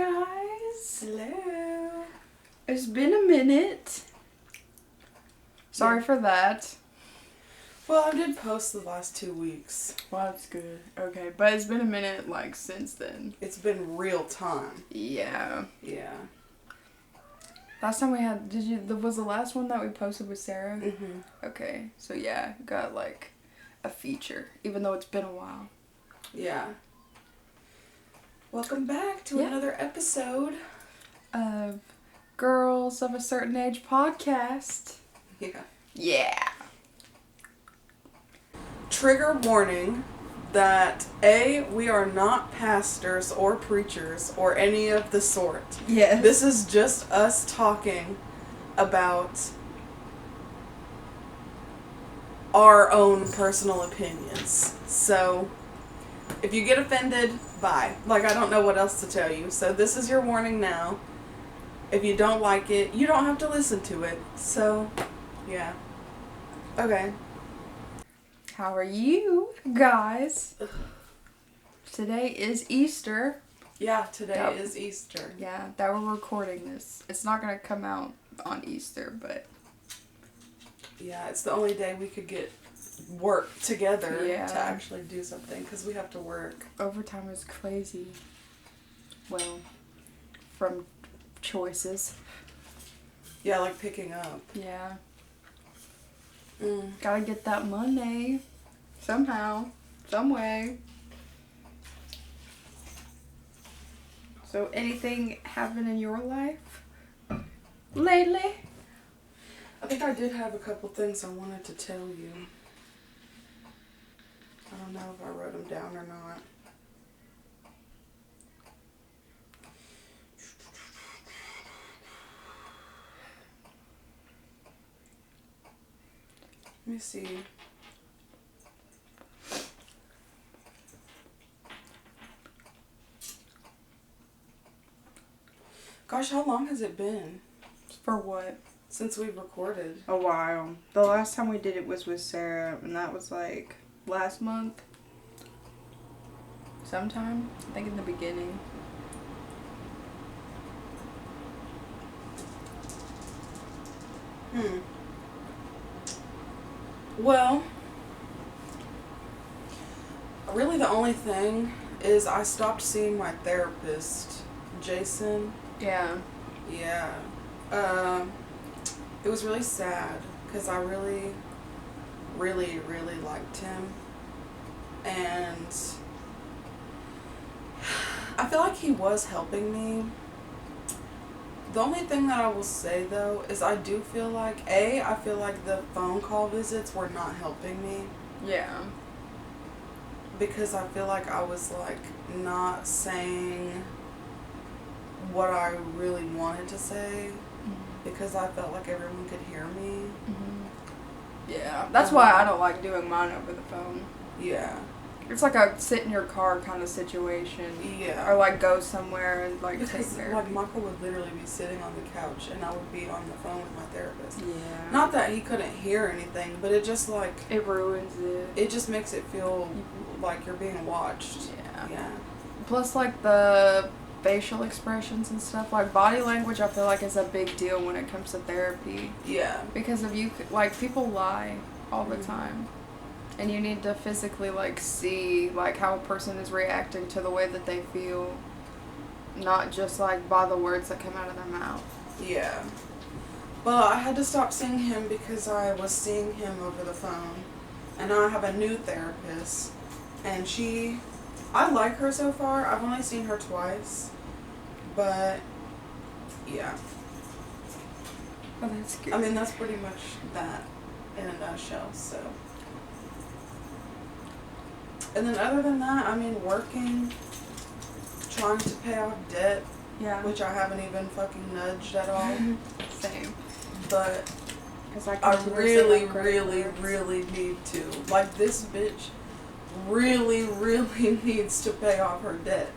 guys. Hello. It's been a minute. Sorry for that. Well, I did post the last 2 weeks. Well, that's good. Okay, but it's been a minute, like, since then. It's been real time. Yeah. Yeah. Last time we had, was the last one that we posted with Sarah? Mm-hmm. Okay, so yeah, got, like, a feature, even though it's been a while. Yeah. Welcome back to another episode of Girls of a Certain Age podcast. Yeah. Yeah. Trigger warning that A, we are not pastors or preachers or any of the sort. Yes. This is just us talking about our own personal opinions. So, if you get offended, bye. Like, I don't know what else to tell you. So, this is your warning now. If you don't like it, you don't have to listen to it. So, yeah. Okay. How are you guys? Today is Easter. Yeah, today is Easter. Yeah, that we're recording this. It's not going to come out on Easter, but... Yeah, it's the only day we could get work together to Yeah. actually do something, because we have to work. Overtime is crazy. Well, from choices. Yeah, like picking up. Yeah. Mm. Gotta get that money. Somehow. Some way. So, anything happen in your life lately? I think I did have a couple things I wanted to tell you. I don't know if I wrote them down or not. Let me see. Gosh, how long has it been For what? since we've recorded? A while. The last time we did it was with Sarah, and that was like last month. Sometime. I think in the beginning. Well, really the only thing is I stopped seeing my therapist, Jason. Yeah. Yeah. It was really sad because I really, really, really liked him. And I feel like he was helping me. The only thing that I will say, though, is I do feel like, I feel like the phone call visits were not helping me. Yeah. Because I feel like I was, like, not saying what I really wanted to say. Because I felt like everyone could hear me. Yeah. That's why I don't like doing mine over the phone. Yeah. It's like a sit in your car kind of situation. Yeah. Or like go somewhere and like Because, take care. like, Michael would literally be sitting on the couch and I would be on the phone with my therapist. Yeah. Not that he couldn't hear anything, but it just, like... It ruins it. It just makes it feel like you're being watched. Yeah. Yeah. Plus, like, the facial expressions and stuff. Like, body language, I feel like, is a big deal when it comes to therapy. Yeah. Because if you... Like, people lie all the time. And you need to physically, like, see, like, how a person is reacting to the way that they feel. Not just, like, by the words that come out of their mouth. Yeah. But I had to stop seeing him because I was seeing him over the phone. And now I have a new therapist. And I like her so far. I've only seen her twice. But, yeah. Oh, that's good. I mean, that's pretty much that in a nutshell, so. And then other than that, I mean, working, trying to pay off debt, Yeah. which I haven't even fucking nudged at all. Same. But I really, really, really need to. Like, this bitch really, really needs to pay off her debt.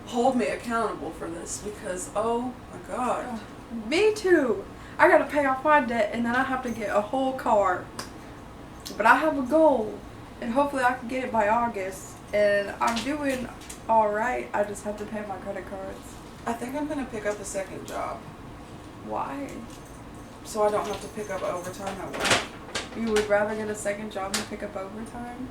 Hold me accountable for this because, oh my god. Me too. I gotta pay off my debt and then I have to get a whole car. But I have a goal and hopefully I can get it by August. And I'm doing alright. I just have to pay my credit cards. I think I'm gonna pick up a second job, Why? so I don't have to pick up overtime at work. You would rather get a second job than pick up overtime?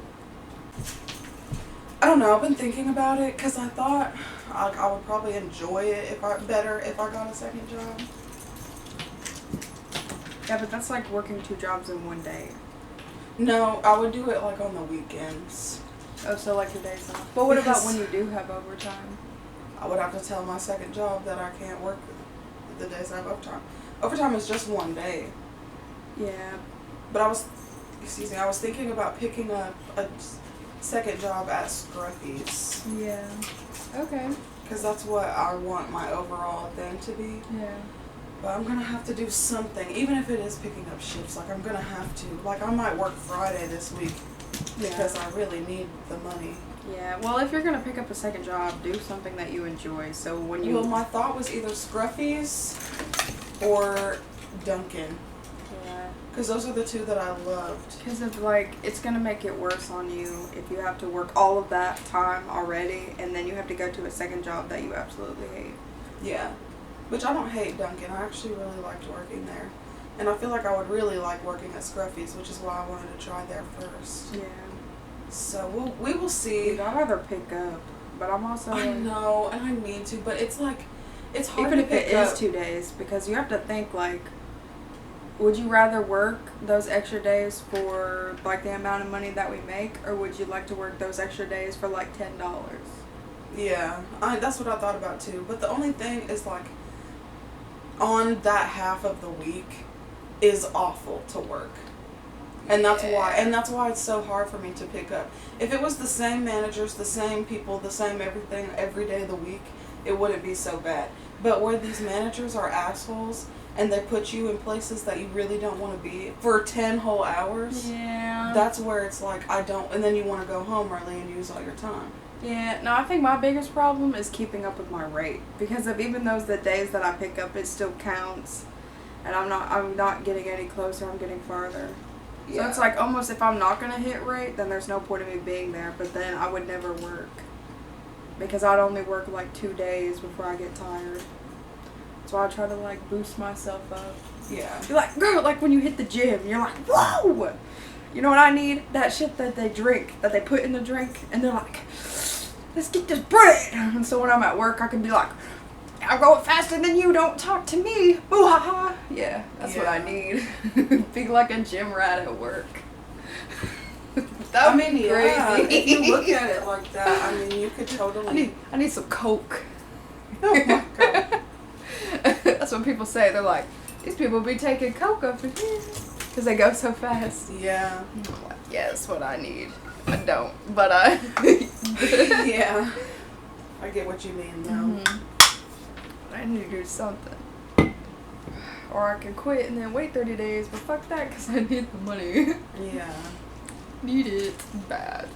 I don't know. I've been thinking about it because I thought I would probably enjoy it if I got a second job. Yeah, but that's like working 2 jobs in one day. No, I would do it like on the weekends. Oh, so like your days off. But what about Because- when you do have overtime? I would have to tell my second job that I can't work the days I have overtime. Overtime is just one day. Yeah. But I was thinking about picking up a second job at Scruffy's. Yeah. Okay. Because that's what I want my overall thing to be. Yeah. But I'm going to have to do something, even if it is picking up shifts. Like, I'm going to have to. Like, I might work Friday this week because I really need the money. Yeah. Well, if you're gonna pick up a second job, do something that you enjoy. So when you. Well, my thought was either Scruffy's or Dunkin'. Yeah. Because those are the two that I loved. Because of like, it's gonna make it worse on you if you have to work all of that time already, and then you have to go to a second job that you absolutely hate. Yeah. Which I don't hate Dunkin'. I actually really liked working there. And I feel like I would really like working at Scruffy's, which is why I wanted to try there first. Yeah. So we will see. I'd rather pick up, but I'm also. I know, and I need to, but it's like, it's hard even to if pick it up. is 2 days, because you have to think like, would you rather work those extra days for like the amount of money that we make, or would you like to work those extra days for like $10? Yeah, that's what I thought about too. But the only thing is like, on that half of the week is awful to work. And that's why it's so hard for me to pick up. If it was the same managers, the same people, the same everything every day of the week, it wouldn't be so bad. But where these managers are assholes and they put you in places that you really don't want to be for 10 whole hours, Yeah. that's where it's like, and then you want to go home early and use all your time. Yeah, no, I think my biggest problem is keeping up with my rate, because of even those the days that I pick up, it still counts, and I'm not getting any closer, I'm getting farther. So it's like almost if I'm not gonna hit rate, then there's no point of me being there. But then I would never work, because I'd only work like 2 days before I get tired. So I try to like boost myself up. Yeah. You're like, girl, like when you hit the gym, you're like, whoa! You know what I need? That shit that they drink, that they put in the drink, and they're like, let's get this bread. And so when I'm at work, I can be like, I'll go faster than you, don't talk to me. Ooh, ha, ha. Yeah, that's what I need. Be like a gym rat at work. That would be crazy. Yeah, if you look at it like that, I mean, you could totally... I need some Coke. Oh my God. That's what people say. They're like, these people be taking Coke up in here because they go so fast. Yeah. I'm like, yeah, that's what I need. I don't, but I... Yeah. I get what you mean, though. Mm-hmm. I need to do something. Or I could quit and then wait 30 days, but fuck that, because I need the money. Yeah. Need it bad.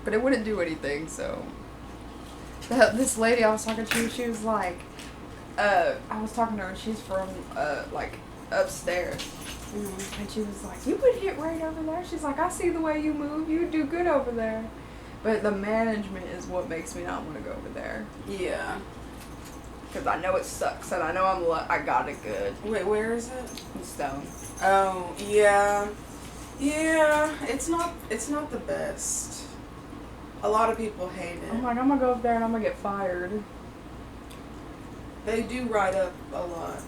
But it wouldn't do anything, so. This lady I was talking to, she was like, I was talking to her, and she's from, like, upstairs. Mm-hmm. And she was like, you would hit right over there. She's like, I see the way you move. You would do good over there. But the management is what makes me not want to go over there. Yeah. Because I know it sucks, and I know I got it good. Wait, where is it? In Stone. Oh, yeah. Yeah, it's not the best. A lot of people hate it. I'm like, I'm going to go up there and I'm going to get fired. They do write up a lot.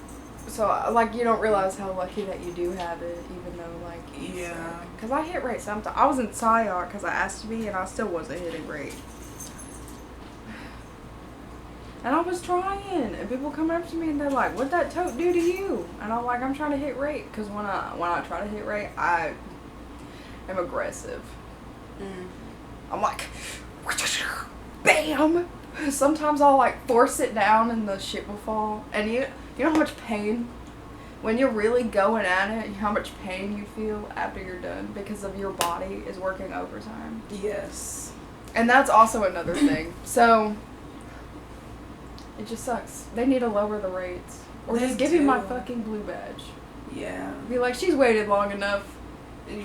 So, like, you don't realize how lucky that you do have it, even though, like, Yeah. Because I hit rate sometimes. I was in SciArt because I asked to be, and I still wasn't hitting rate. And I was trying, and people come up to me and they're like, "What'd that tote do to you?" And I'm like, "I'm trying to hit rate," because when I try to hit rate, I am aggressive. I'm like, bam. Sometimes I'll like force it down and the shit will fall. And you know how much pain when you're really going at it, how much pain you feel after you're done because of your body is working overtime. Yes. And that's also another thing. So it just sucks. They need to lower the rates. Or They just give me my do. fucking blue badge. Yeah. Be like, she's waited long enough.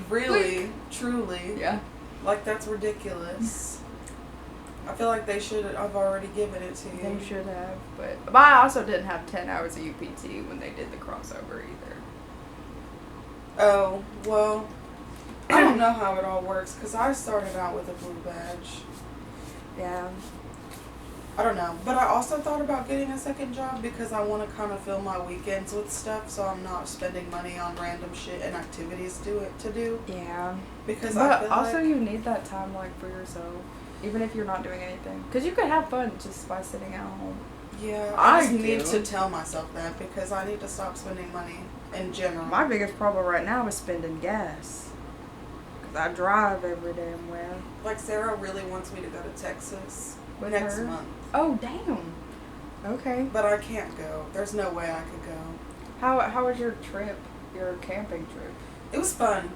Really, truly. Yeah. Like, that's ridiculous. I feel like they should have already given it to you. They should have, but I also didn't have 10 hours of UPT when they did the crossover either. Oh, well, I don't know how it all works because I started out with a blue badge. Yeah. I don't know. But I also thought about getting a second job because I want to kind of fill my weekends with stuff so I'm not spending money on random shit and activities to do. Yeah. Because but I feel also like you need that time like for yourself, even if you're not doing anything. Because you could have fun just by sitting at home. yeah, I I just need do. to tell myself that because I need to stop spending money in general. My biggest problem right now is spending gas. Because I drive every damn where. Like Sarah really wants me to go to Texas With next her? month. Oh, damn. Okay. But I can't go. There's no way I could go. How was your trip, your camping trip? It was fun.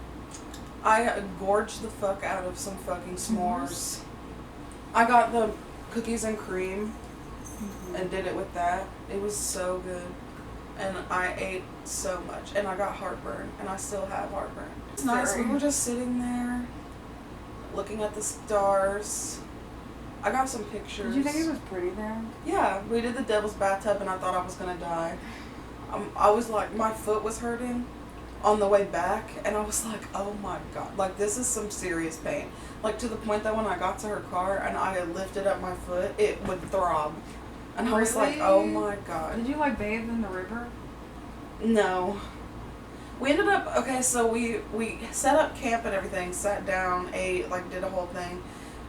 I gorged the fuck out of some fucking s'mores. I got the cookies and cream and did it with that. It was so good. And I ate so much. And I got heartburn. And I still have heartburn. It's nice. We were just sitting there looking at the stars. I got some pictures. Did you think it was pretty there? Yeah, we did the devil's bathtub and I thought I was gonna die. I was like, my foot was hurting on the way back and I was like, oh my god, like this is some serious pain. Like to the point that when I got to her car and I lifted up my foot, it would throb. And I was like, oh my god. Did you like bathe in the river? No. We ended up, okay, so we set up camp and everything, sat down, ate, like did a whole thing.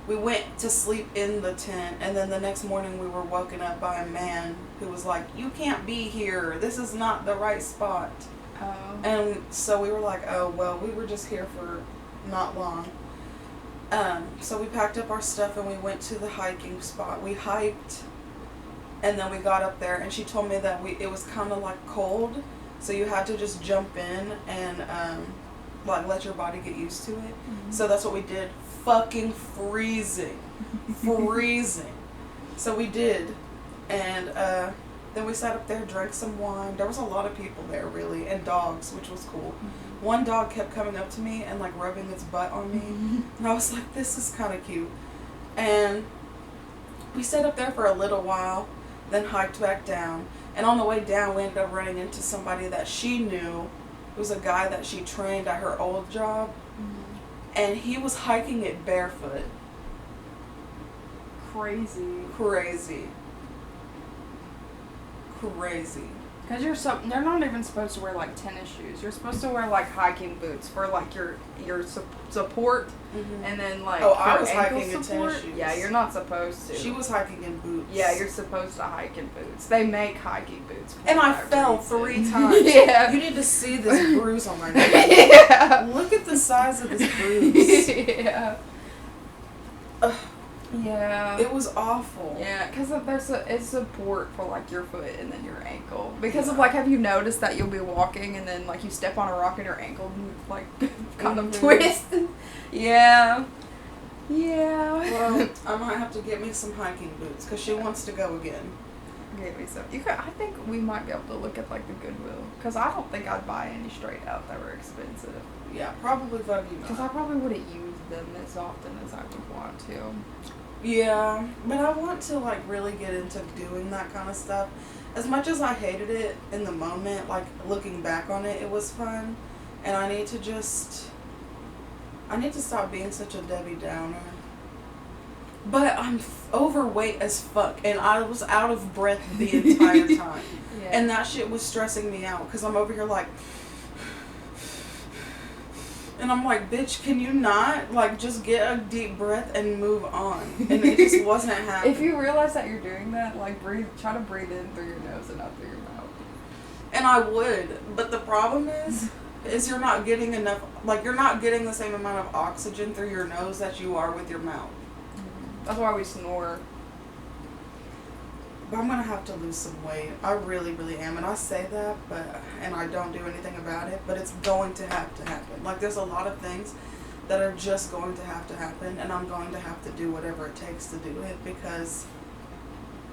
We went to sleep in the tent, and then the next morning we were woken up by a man who was like, you can't be here. This is not the right spot. Oh. And so we were like, oh, well, we were just here for not long. So we packed up our stuff and we went to the hiking spot. We hiked, and then we got up there, and she told me that it was kind of like cold, so you had to just jump in and like let your body get used to it. Mm-hmm. So that's what we did. Fucking freezing. Freezing. So we did. And then we sat up there, drank some wine. There was a lot of people there, really, and dogs, which was cool. Mm-hmm. One dog kept coming up to me and like rubbing its butt on me. And I was like, this is kind of cute. And we sat up there for a little while, then hiked back down. And on the way down, we ended up running into somebody that she knew. It was a guy that she trained at her old job. And he was hiking it barefoot. Crazy. Crazy. Crazy. Because they're not even supposed to wear like tennis shoes. You're supposed to wear like hiking boots for like your support, and then like Oh, I your was ankle hiking in support. tennis shoes. Yeah, you're not supposed to. She was hiking in boots. Yeah, you're supposed to hike in boots. They make hiking boots. For And I that fell reason. 3 times. Yeah. You need to see this bruise on my neck. Yeah. Look at the size of this bruise. Yeah. Ugh, Yeah. it was awful. Yeah, because it's support for like your foot and then your ankle. Because of like, have you noticed that you'll be walking and then like you step on a rock and your ankle like kind of twist? Yeah. Yeah. Well, I might have to get me some hiking boots because she wants to go again. Get me some. I think we might be able to look at like the Goodwill. Because I don't think I'd buy any straight out that were expensive. Yeah, probably buggy. Because I probably wouldn't use them as often as I would want to. Yeah, but I want to like really get into doing that kind of stuff. As much as I hated it in the moment, like looking back on it, it was fun. And I need to stop being such a Debbie Downer. But I'm overweight as fuck, and I was out of breath the entire time. Yeah. And that shit was stressing me out, because I'm over here like... And I'm like, bitch, can you not, like, just get a deep breath and move on? And it just wasn't happening. If you realize that you're doing that, like, try to breathe in through your nose and out through your mouth. And I would, but the problem is you're not getting enough, like, you're not getting the same amount of oxygen through your nose that you are with your mouth. That's why we snore. But I'm gonna have to lose some weight. I really, really am. And I say that, and I don't do anything about it, but it's going to have to happen. Like, there's a lot of things that are just going to have to happen, and I'm going to have to do whatever it takes to do it, because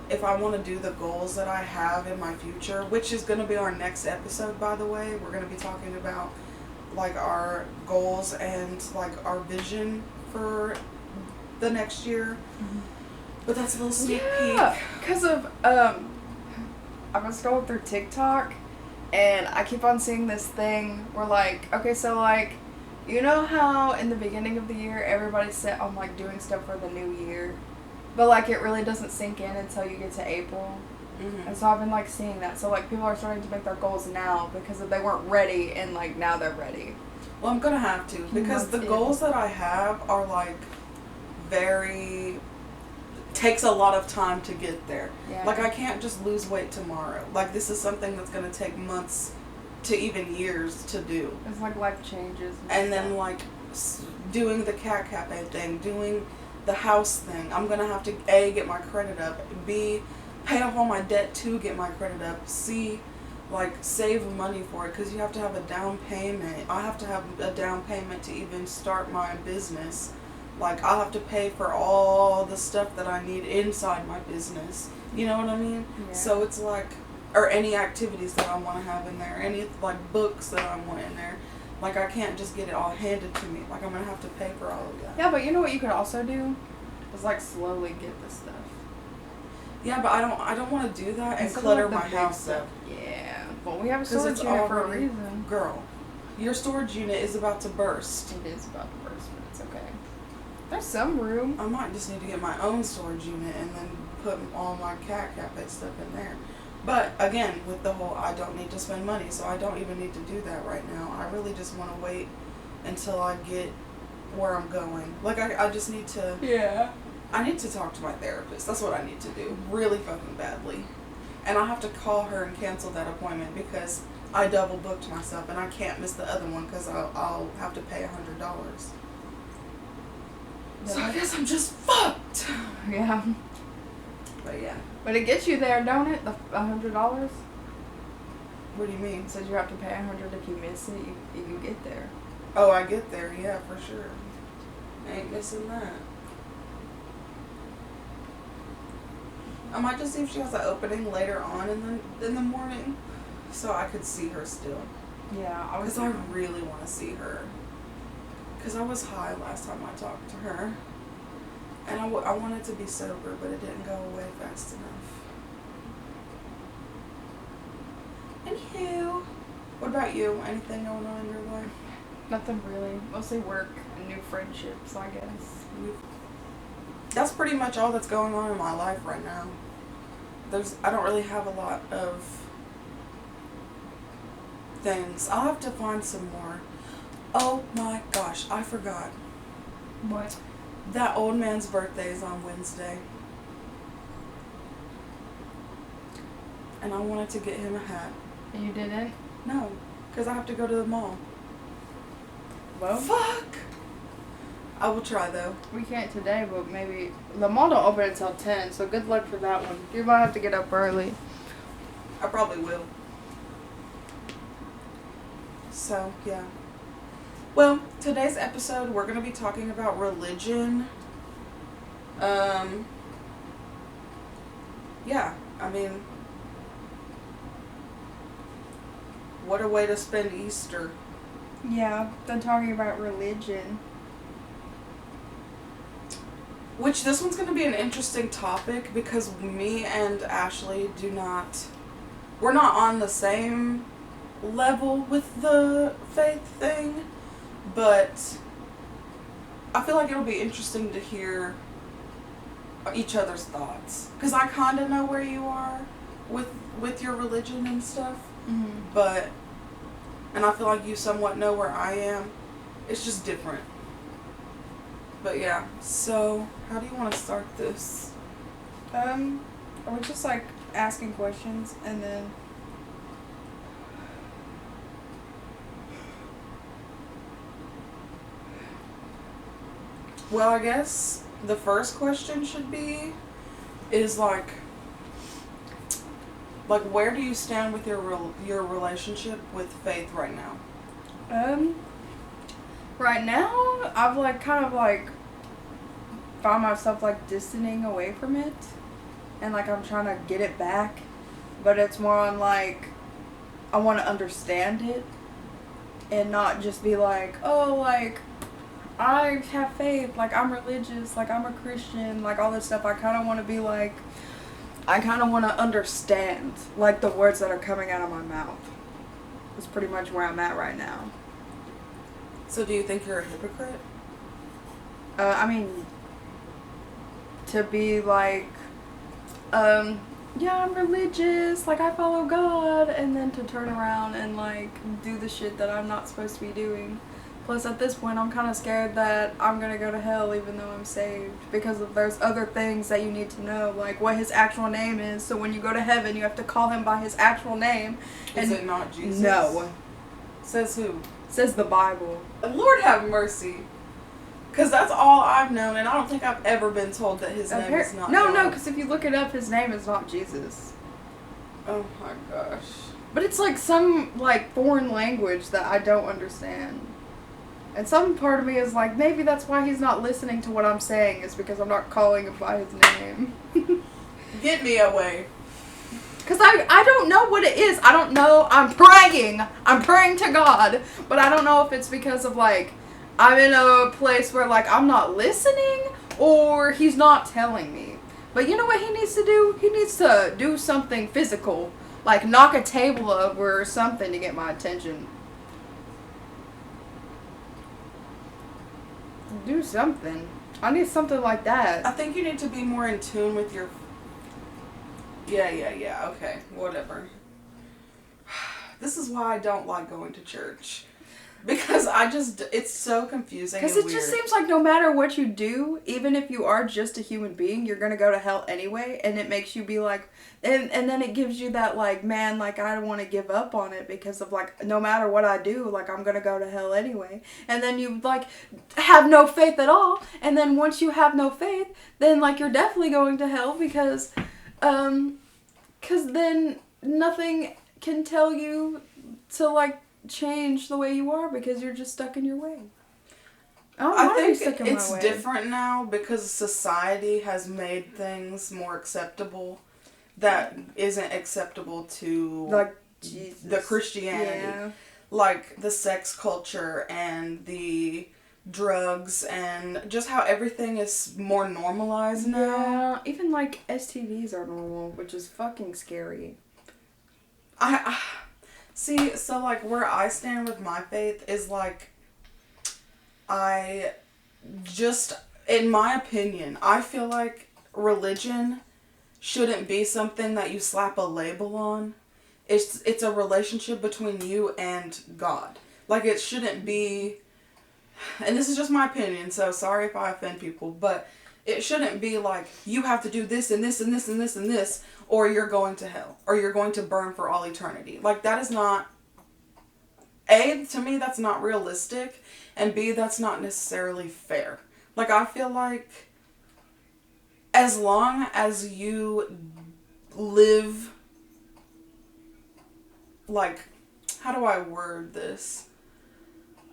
if I want to do the goals that I have in my future, which is going to be our next episode, by the way, we're going to be talking about, like, our goals and, like, our vision for the next year. But that's a little sneak Yeah, peek. because of I've been scrolling through TikTok, and I keep on seeing this thing where like, okay, so like, you know how in the beginning of the year everybody's set on like doing stuff for the new year, but like it really doesn't sink in until you get to April. Mm-hmm. And so I've been like seeing that. So like people are starting to make their goals now because if they weren't ready, and like now they're ready. Well, I'm gonna have to because the goals that I have are like very takes a lot of time to get there. Yeah. Like I can't just lose weight tomorrow. Like this is something that's gonna take months to even years to do. It's like life changes. And then like doing the cat cafe thing, doing the house thing. I'm gonna have to A, get my credit up, B, pay off all my debt to get my credit up, C, like save money for it because you have to have a down payment. I have to have a down payment to even start my business. Like I'll have to pay for all the stuff that I need inside my business. You know what I mean? Yeah. So it's like, or any activities that I want to have in there, any like books that I want in there. Like I can't just get it all handed to me. Like I'm gonna have to pay for all of that. Yeah, but you know what you could also do? Is like slowly get the stuff. Yeah, but I don't want to do that and Instead of, clutter like, the my big house stuff. up. Yeah. Well, we have a 'Cause storage it's unit for a already- reason. Girl, your storage unit is about to burst. It is about to burst, but it's okay. There's some room. I might just need to get my own storage unit and then put all my cat cafe stuff in there. But again, with the whole I don't need to spend money, so I don't even need to do that right now. I really just want to wait until I get where I'm going. Like I just need to. Yeah. I need to talk to my therapist. That's what I need to do. Really fucking badly. And I have to call her and cancel that appointment because I double booked myself and I can't miss the other one because I'll have to pay $100. So I guess I'm just fucked. Yeah. But yeah. But it gets you there, don't it? The $100. What do you mean? It says you have to pay $100 if you miss it. You get there. Oh, I get there. Yeah, for sure. I ain't missing that. I might just see if she has an opening later on in the morning, so I could see her still. Yeah, Because I really want to see her. Because I was high last time I talked to her. And I wanted to be sober, but it didn't go away fast enough. Anywho, what about you? Anything going on in your life? Nothing really. Mostly work and new friendships, I guess. That's pretty much all that's going on in my life right now. I don't really have a lot of things. I'll have to find some more. Oh my gosh, I forgot. What? That old man's birthday is on Wednesday. And I wanted to get him a hat. And you didn't? No, because I have to go to the mall. Well, Fuck! I will try though. we can't today, but maybe the mall don't open until 10, so good luck for that one. You might have to get up early. I probably will. So, yeah. Well, today's episode, we're going to be talking about religion. Yeah, I mean, what a way to spend Easter. Yeah, then talking about religion. Which, this one's going to be an interesting topic because me and Ashley we're not on the same level with the faith thing, but I feel like it'll be interesting to hear each other's thoughts. Because I kind of know where you are with your religion and stuff, Mm-hmm. and I feel like you somewhat know where I am. It's just different. But yeah, so how do you want to start this? Are we just like asking questions and then... Well, I guess the first question should be, is like where do you stand with your relationship with faith right now? Right now, I've like kind of like found myself like distancing away from it, and like I'm trying to get it back, but it's more on like I want to understand it and not just be like, oh, like I have faith, like, I'm religious, like, I'm a Christian, like, all this stuff. I kind of want to be like, I kind of want to understand, like, the words that are coming out of my mouth. That's pretty much where I'm at right now. So do you think you're a hypocrite? I mean, to be like, yeah, I'm religious, like, I follow God, and then to turn around and, like, do the shit that I'm not supposed to be doing. Plus, at this point, I'm kind of scared that I'm gonna go to hell even though I'm saved, because there's other things that you need to know, like what his actual name is, so when you go to heaven, you have to call him by his actual name. Is it not Jesus? No. Says who? Says the Bible. Lord have mercy. Because that's all I've known, and I don't think I've ever been told that his name is not No, God. because if you look it up, his name is not Jesus. Oh my gosh. But it's like some, like, foreign language that I don't understand. And some part of me is like, maybe that's why he's not listening to what I'm saying, is because I'm not calling him by his name. Get me away. Because I don't know what it is. I don't know. I'm praying. I'm praying to God. But I don't know if it's because of, like, I'm in a place where, like, I'm not listening, or he's not telling me. But you know what he needs to do? He needs to do something physical. Like, knock a table over or something to get my attention. Do something. I need something like that. I think you need to be more in tune with your... Yeah, okay, whatever. This is why I don't like going to church. Because it's so confusing and Because it weird. just seems like no matter what you do, even if you are just a human being, you're going to go to hell anyway. And it makes you be like, and then it gives you that, like, man, like, I don't want to give up on it because of, like, no matter what I do, like, I'm going to go to hell anyway. And then you, like, have no faith at all. And then once you have no faith, then, like, you're definitely going to hell because then nothing can tell you to, like, change the way you are because you're just stuck in your way. I think it's different now because society has made things more acceptable that isn't acceptable to, like, Jesus. The Christianity. Yeah. Like the sex culture and the drugs and just how everything is more normalized now. Yeah, even, like, STDs are normal, which is fucking scary. I see, so, like, where I stand with my faith is, like, in my opinion, I feel like religion shouldn't be something that you slap a label on. It's a relationship between you and God. Like, it shouldn't be, and this is just my opinion, so sorry if I offend people, but it shouldn't be like, you have to do this and this and this and this and this, or you're going to hell, or you're going to burn for all eternity. Like, that is not, A, to me, that's not realistic, and B, that's not necessarily fair. Like, I feel like as long as you live, like, how do I word this?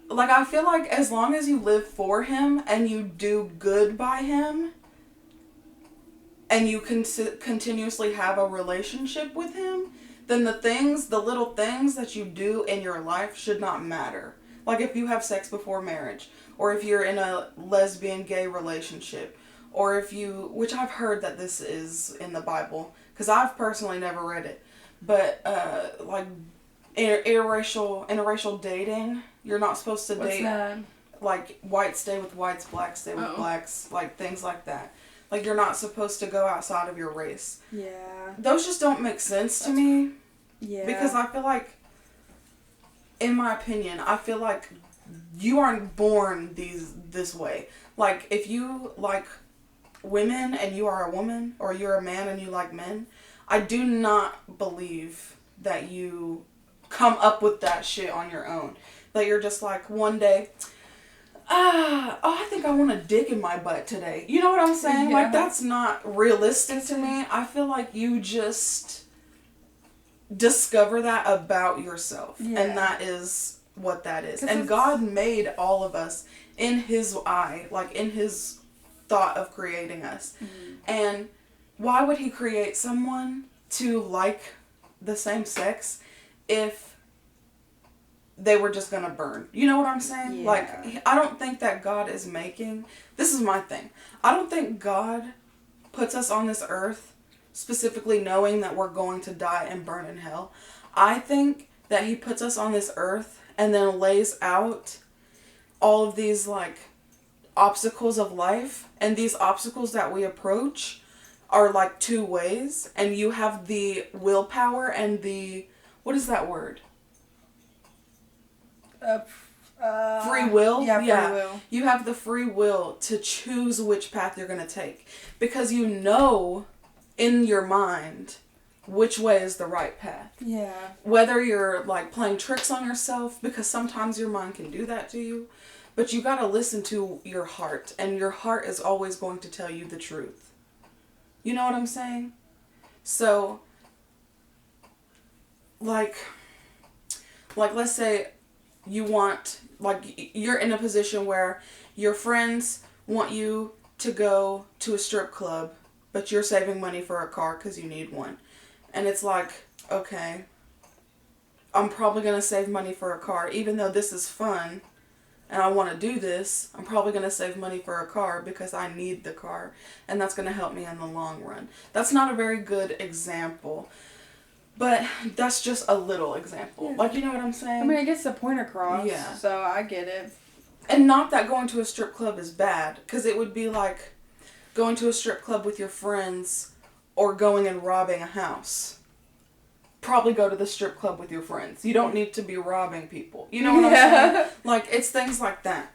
Like, I feel like as long as you live for him and you do good by him and you continuously have a relationship with him, then the little things that you do in your life should not matter. Like if you have sex before marriage, or if you're in a lesbian gay relationship, or if you, which I've heard that this is in the Bible, because I've personally never read it, but like interracial dating, you're not supposed to date. That? Like whites stay with whites, blacks stay with blacks, like things like that. Like you're not supposed to go outside of your race. Yeah. Those just don't make sense to me. Yeah. Because I feel like, in my opinion, I feel like you aren't born this way. Like if you like women and you are a woman, or you're a man and you like men, I do not believe that you come up with that shit on your own. That you're just like one day, I think I want a dick in my butt today. You know what I'm saying? Yeah. Like, that's not realistic to me. I feel like you just discover that about yourself. Yeah. And that is what that is. 'Cause And God made all of us in his eye, like in his thought of creating us. Mm-hmm. And why would he create someone to like the same sex if they were just gonna burn. You know what I'm saying? Yeah. Like, I don't think that God is making... This is my thing. I don't think God puts us on this earth specifically knowing that we're going to die and burn in hell. I think that he puts us on this earth and then lays out all of these, like, obstacles of life. And these obstacles that we approach are, like, two ways. And you have the willpower and the... What is that word? Free will? Yeah, free will. You have the free will to choose which path you're going to take. Because you know in your mind which way is the right path. Yeah. Whether you're, like, playing tricks on yourself, because sometimes your mind can do that to you. But you got to listen to your heart. And your heart is always going to tell you the truth. You know what I'm saying? So, like let's say you want, like, you're in a position where your friends want you to go to a strip club, but you're saving money for a car because you need one. And it's like, okay, I'm probably going to save money for a car. Even though this is fun and I want to do this, I'm probably going to save money for a car because I need the car. And that's going to help me in the long run. That's not a very good example. But that's just a little example. Yeah. Like, you know what I'm saying? I mean, it gets the point across. Yeah. So I get it. And not that going to a strip club is bad. Because it would be like going to a strip club with your friends or going and robbing a house. Probably go to the strip club with your friends. You don't need to be robbing people. You know what I'm saying? Like, it's things like that.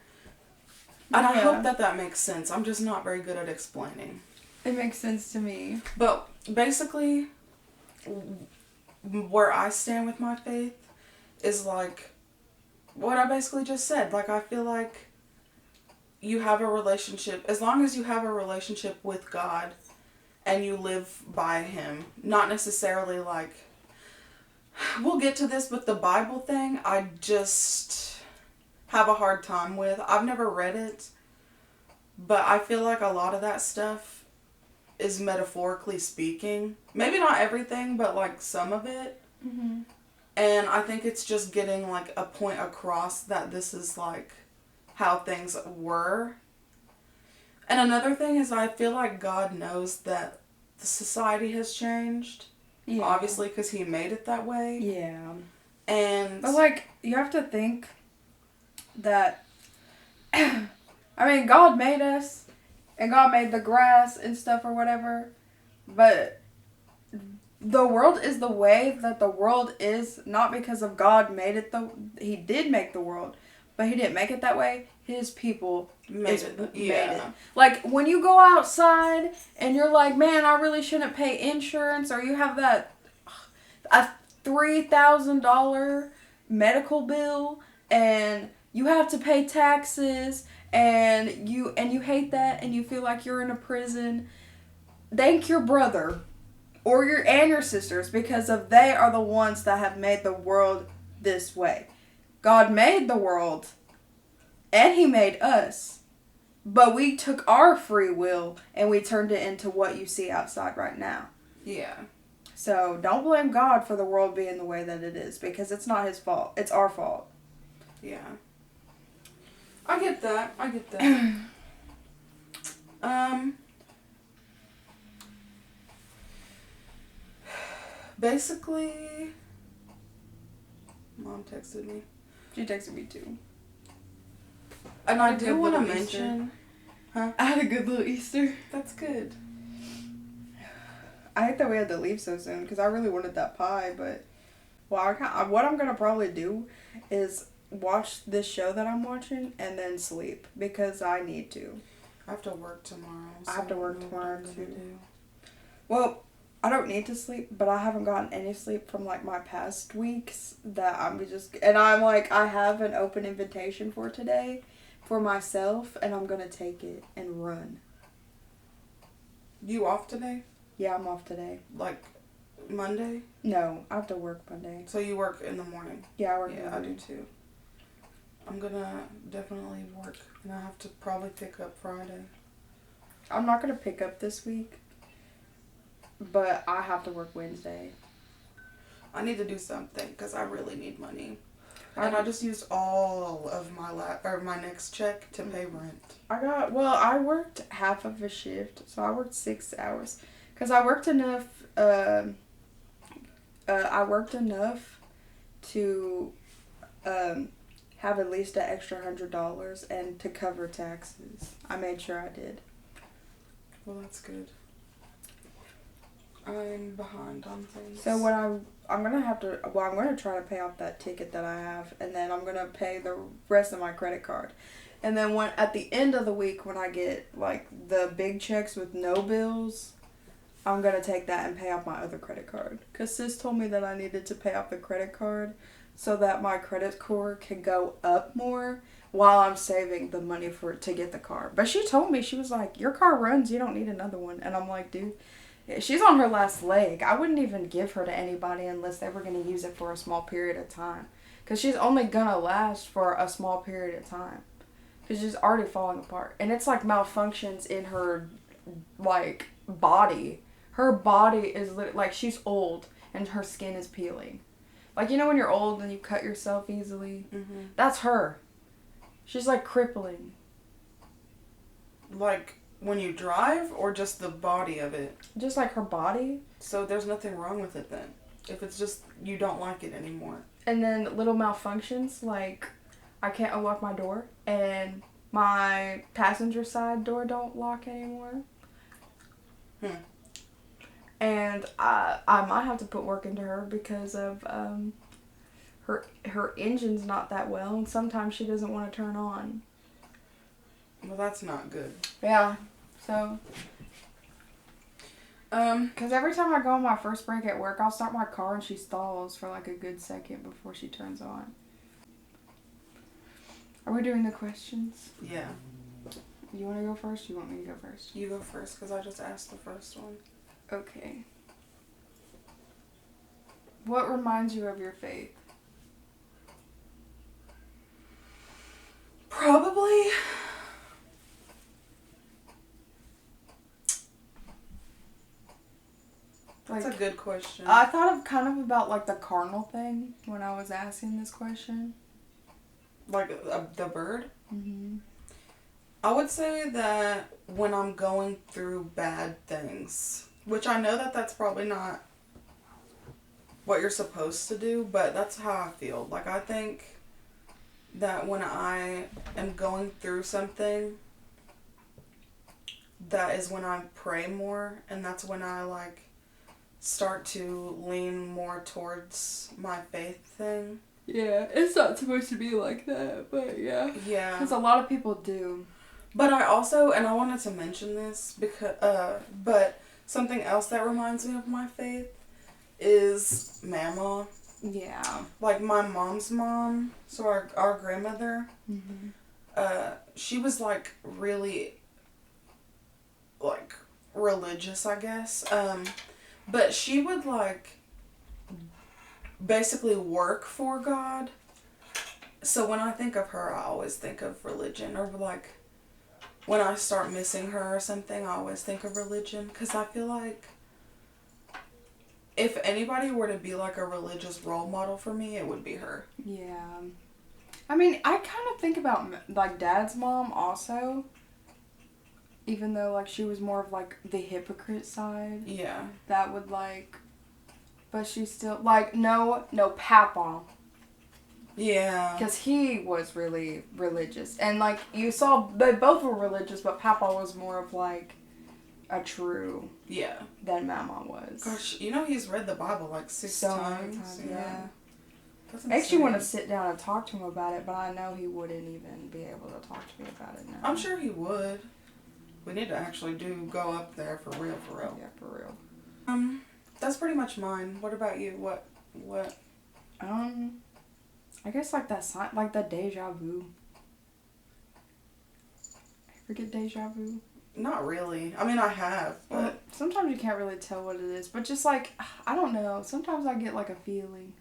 And I hope that makes sense. I'm just not very good at explaining. It makes sense to me. But basically, where I stand with my faith is like what I basically just said. Like, I feel like you have a relationship, as long as you have a relationship with God and you live by him, not necessarily like, we'll get to this, but the Bible thing, I just have a hard time with. I've never read it, but I feel like a lot of that stuff is metaphorically speaking. Maybe not everything, but like some of it. Mm-hmm. And I think it's just getting like a point across that this is like how things were. And another thing is, I feel like God knows that the society has changed. Yeah. Obviously, because he made it that way. Yeah. And... But, like, you have to think that... I mean, God made us. And God made the grass and stuff or whatever. But the world is the way that the world is. Not because of God made it. He did make the world. But he didn't make it that way. His people made it. Like, when you go outside and you're like, man, I really shouldn't pay insurance, or you have that a $3,000 medical bill and you have to pay taxes and you hate that and you feel like you're in a prison, thank your brother or your sisters, because they are the ones that have made the world this way. God made the world. And he made us. But we took our free will and we turned it into what you see outside right now. Yeah. So don't blame God for the world being the way that it is, because it's not his fault. It's our fault. Yeah. I get that. Basically, Mom texted me. She texted me too. And I do want to mention... Huh? I had a good little Easter. That's good. I hate that we had to leave so soon, because I really wanted that pie, but... Well, what I'm going to probably do is watch this show that I'm watching and then sleep, because I need to. I have to work tomorrow. I have to work tomorrow, too. Well, I don't need to sleep, but I haven't gotten any sleep from, like, my past weeks that I'm just... And I'm like, I have an open invitation for today for myself, and I'm going to take it and run. You off today? Yeah, I'm off today. Like, Monday? No, I have to work Monday. So you work in the morning? Yeah, I work in the morning. Yeah, I do too. I'm gonna definitely work, and I have to probably pick up Friday. I'm not going to pick up this week, but I have to work Wednesday. I need to do something, because I really need money. And I just used all of my next check to pay rent. I worked half of a shift, so I worked 6 hours. Because I worked enough, to have at least an extra $100 and to cover taxes. I made sure I did. Well, that's good. I'm behind on things. So what I'm gonna try to pay off that ticket that I have, and then I'm gonna pay the rest of my credit card. And then at the end of the week, when I get like the big checks with no bills, I'm gonna take that and pay off my other credit card. Cause sis told me that I needed to pay off the credit card so that my credit score can go up more while I'm saving the money to get the car. But she told me, she was like, your car runs, you don't need another one. And I'm like, dude, she's on her last leg. I wouldn't even give her to anybody unless they were going to use it for a small period of time. Because she's only going to last for a small period of time. Because she's already falling apart. And it's like malfunctions in her, like, body. Her body is, like, she's old and her skin is peeling. Like, you know when you're old and you cut yourself easily? Mm-hmm. That's her. She's, like, crippling. Like, when you drive, or just the body of it? Just, like, her body. So there's nothing wrong with it, then? If it's just, you don't like it anymore. And then little malfunctions, like, I can't unlock my door, and my passenger side door don't lock anymore. And I might have to put work into her because of her engine's not that well, and sometimes she doesn't want to turn on. Well, that's not good. Yeah, so. Because every time I go on my first break at work, I'll start my car and she stalls for like a good second before she turns on. Are we doing the questions? Yeah. You want to go first? Or you want me to go first? You go first, because I just asked the first one. Okay. What reminds you of your faith? Probably. That's a good question. I thought kind of about like the carnal thing when I was asking this question. Like the bird? Mm-hmm. I would say that when I'm going through bad things, which I know that that's probably not what you're supposed to do, but that's how I feel. Like, I think that when I am going through something, that is when I pray more, and that's when I, like, start to lean more towards my faith thing. Yeah, it's not supposed to be like that, but yeah. Yeah. Because a lot of people do. But I also, and I wanted to mention this, because, but something else that reminds me of my faith is Mama. Yeah. Like, my mom's mom, so our grandmother, she was, like, really, like, religious, I guess. But she would, like, basically work for God. So when I think of her, I always think of religion. Or, like, when I start missing her or something, I always think of religion. Because I feel like if anybody were to be, like, a religious role model for me, it would be her. Yeah. I mean, I kind of think about, like, Dad's mom also. Even though, like, she was more of, like, the hypocrite side. Yeah. That would, like... But she's still... Like, no, Papa. Yeah. Because he was really religious. And, like, you saw... They both were religious, but Papa was more of, like, a true... Yeah. Than Mama was. Gosh, you know he's read the Bible, like, 6 times. Yeah. That's Makes you want to sit down and talk to him about it, but I know he wouldn't even be able to talk to me about it now. I'm sure he would. We need to actually go up there for real. Yeah, for real. That's pretty much mine. What about you? What? I guess like that sign, like the deja vu. Ever get deja vu? Not really. I mean, I have, but... Well, sometimes you can't really tell what it is, but just like, I don't know. Sometimes I get like a feeling.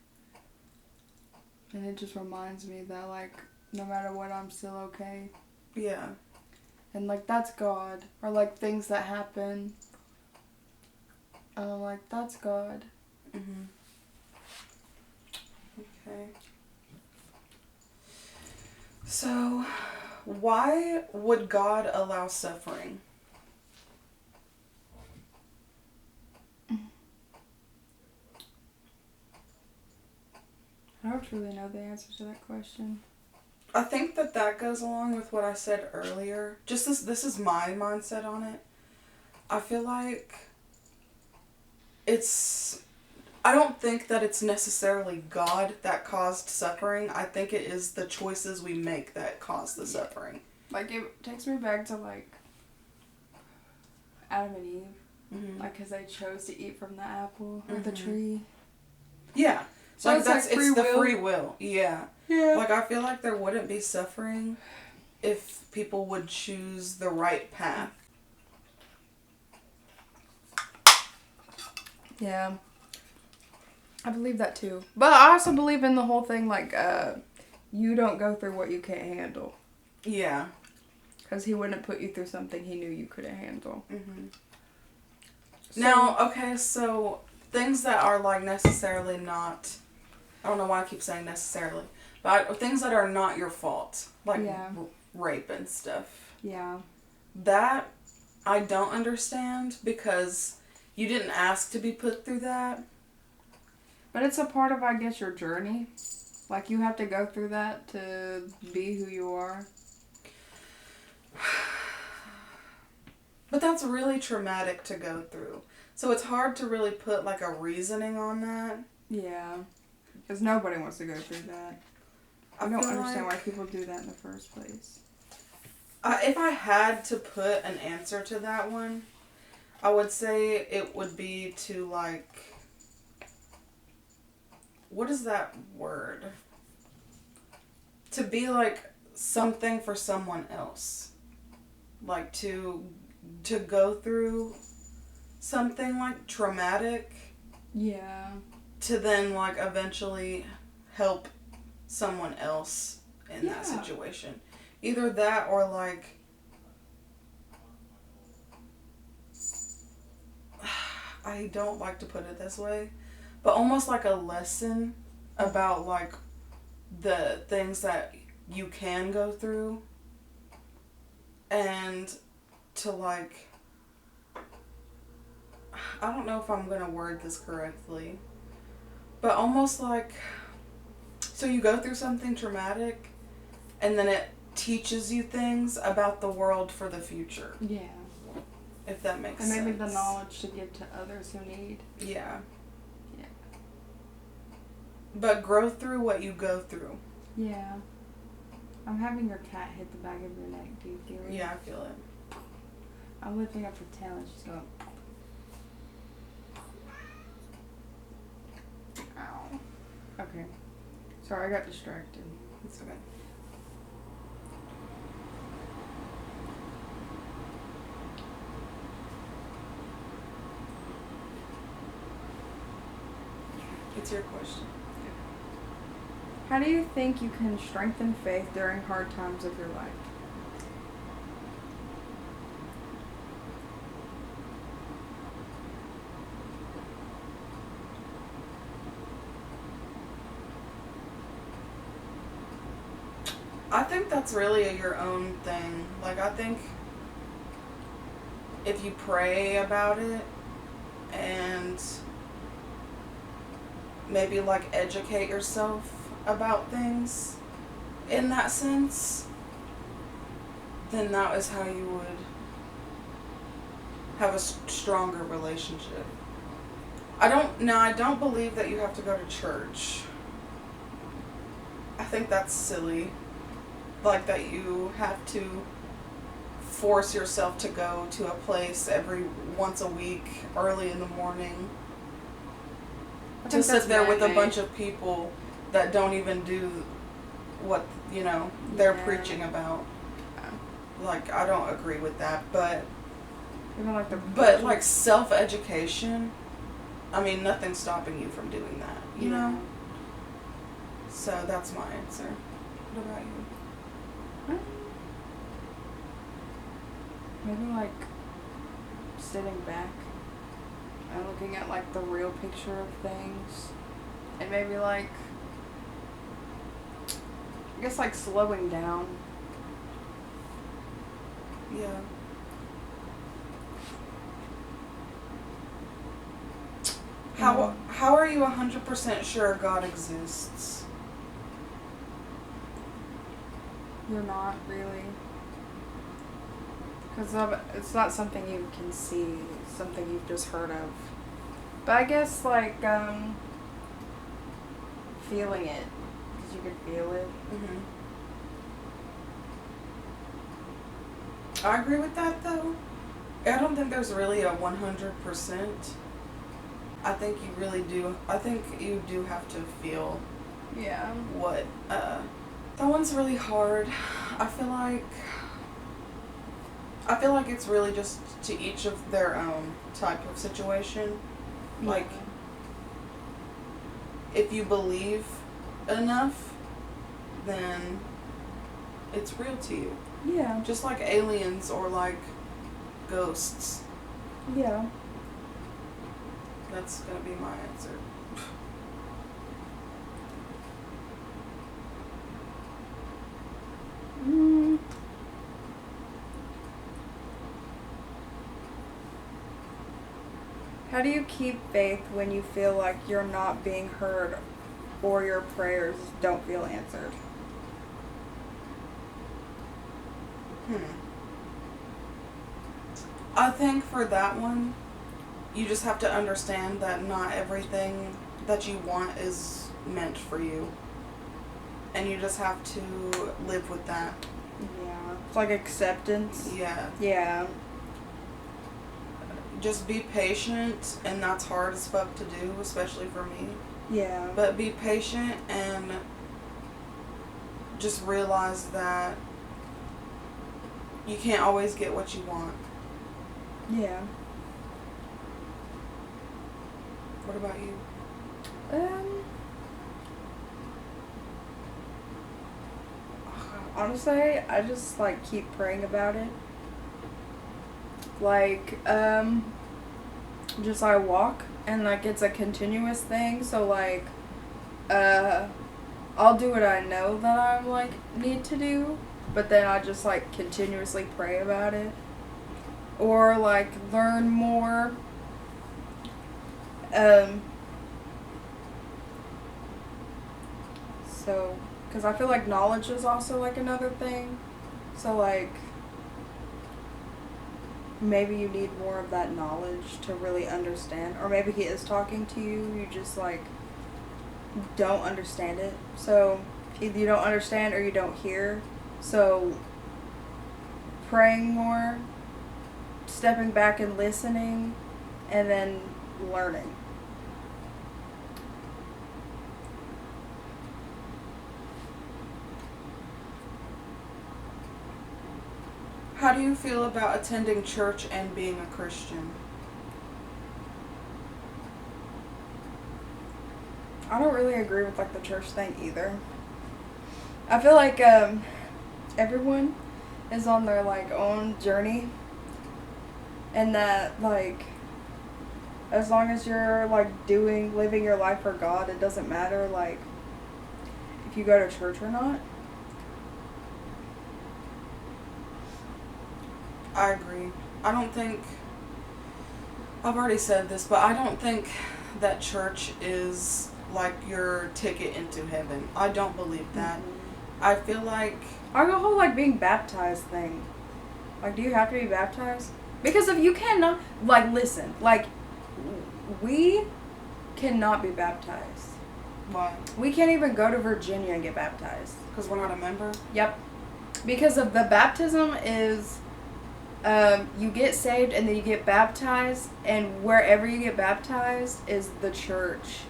And it just reminds me that like, no matter what, I'm still okay. Yeah. And, like, that's God. Or, like, things that happen. Like, that's God. Okay. So, why would God allow suffering? I don't truly know the answer to that question. I think that goes along with what I said earlier. Just this is my mindset on it. I feel like I don't think that it's necessarily God that caused suffering. I think it is the choices we make that cause the suffering. Like, it takes me back to, like, Adam and Eve. Mm-hmm. Like, because they chose to eat from the apple or the tree. Yeah. So like, it's that's like free it's the will. free will. Yeah. Yeah. Like, I feel like there wouldn't be suffering if people would choose the right path. Yeah. I believe that too. But I also believe in the whole thing, like, you don't go through what you can't handle. Yeah. Because he wouldn't put you through something he knew you couldn't handle. Mm-hmm. Now, okay, so things that are, like, necessarily not... I don't know why I keep saying necessarily. But things that are not your fault. Like rape and stuff. Yeah. That I don't understand because you didn't ask to be put through that. But it's a part of, I guess, your journey. Like, you have to go through that to be who you are. But that's really traumatic to go through. So it's hard to really put, like, a reasoning on that. Yeah. Because nobody wants to go through that. I don't understand why people do that in the first place. If I had to put an answer to that one, I would say it would be to, like... What is that word? To be, like, something for someone else. Like, to go through something, like, traumatic. Yeah. To then, like, eventually help someone else in that situation. Either that or, like... I don't like to put it this way. But almost like a lesson about, like, the things that you can go through. And to, like... I don't know if I'm going to word this correctly. But almost like... So you go through something traumatic, and then it teaches you things about the world for the future. Yeah. If that makes sense. And maybe the knowledge to give to others who need. Yeah. Yeah. But grow through what you go through. Yeah. I'm having your cat hit the back of your neck. Do you feel it? Yeah, I feel it. I'm lifting up her tail and she's going... Ow. Okay. Sorry, I got distracted. It's okay. It's your question. How do you think you can strengthen faith during hard times of your life? I think that's really your own thing. Like, I think if you pray about it and maybe, like, educate yourself about things in that sense, then that is how you would have a stronger relationship. I don't believe that you have to go to church. I think that's silly. Like, that you have to force yourself to go to a place once a week, early in the morning, to sit there with a bunch of people that don't even do what, they're preaching about. Like, I don't agree with that, but like self-education, I mean, nothing's stopping you from doing that, you know? So that's my answer. What about you? Maybe, like, sitting back and looking at, like, the real picture of things. And maybe, like, I guess like slowing down. Yeah. How are you 100% sure God exists? You're not really. Because it's not something you can see. It's something you've just heard of. But I guess, like, feeling it. Because you could feel it. Mm-hmm. I agree with that, though. I don't think there's really a 100%. I think you really do. I think you do have to feel Yeah. what. That one's really hard. I feel like it's really just to each of their own type of situation. Yeah. Like, if you believe enough, then it's real to you. Yeah. Just like aliens or like ghosts. Yeah. That's gonna be my answer. Mm. How do you keep faith when you feel like you're not being heard or your prayers don't feel answered? I think for that one, you just have to understand that not everything that you want is meant for you. And you just have to live with that. Yeah. It's like acceptance. Yeah. Yeah. Just be patient, and that's hard as fuck to do, especially for me. Yeah. But be patient and just realize that you can't always get what you want. Yeah. What about you? Honestly, I just like keep praying about it. Like, just I walk and like it's a continuous thing, so like, I'll do what I know that I like need to do, but then I just like continuously pray about it. Or like learn more. So, because I feel like knowledge is also like another thing. So like, maybe you need more of that knowledge to really understand. Or maybe he is talking to you, you just like don't understand it. So either you don't understand or you don't hear. So praying more, stepping back and listening, and then learning. How do you feel about attending church and being a Christian? I don't really agree with like the church thing either. I feel like everyone is on their like own journey, and that like as long as you're like living your life for God, it doesn't matter like if you go to church or not. I agree. I don't think, I've already said this, but I don't think that church is like your ticket into heaven. I don't believe that. Mm-hmm. I feel like, Or the whole like being baptized thing. Like, do you have to be baptized? Because if you cannot, like, listen, like, we cannot be baptized. why? We can't even go to Virginia and get baptized. Because we're not a member? Yep. Because of the baptism is, you get saved and then you get baptized, and wherever you get baptized is the church.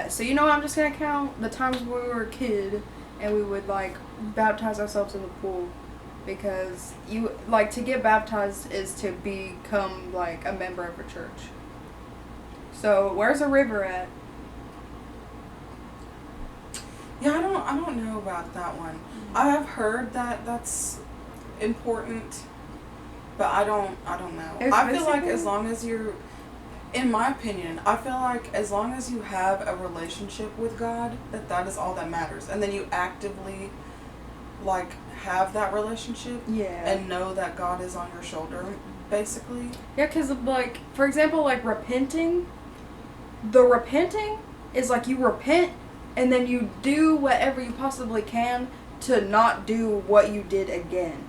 So you know, I'm just gonna count the times when we were a kid and we would like baptize ourselves in the pool, because you like to get baptized is to become like a member of a church. So where's a river at? Yeah, I don't know about that one. Mm-hmm. I have heard that that's important, but I don't know. It's I feel like basically- as long as you're In my opinion, I feel like as long as you have a relationship with God, that is all that matters. And then you actively, like, have that relationship. Yeah. And know that God is on your shoulder, basically. Yeah, because, like, for example, like, repenting, the repenting is, like, you repent, and then you do whatever you possibly can to not do what you did again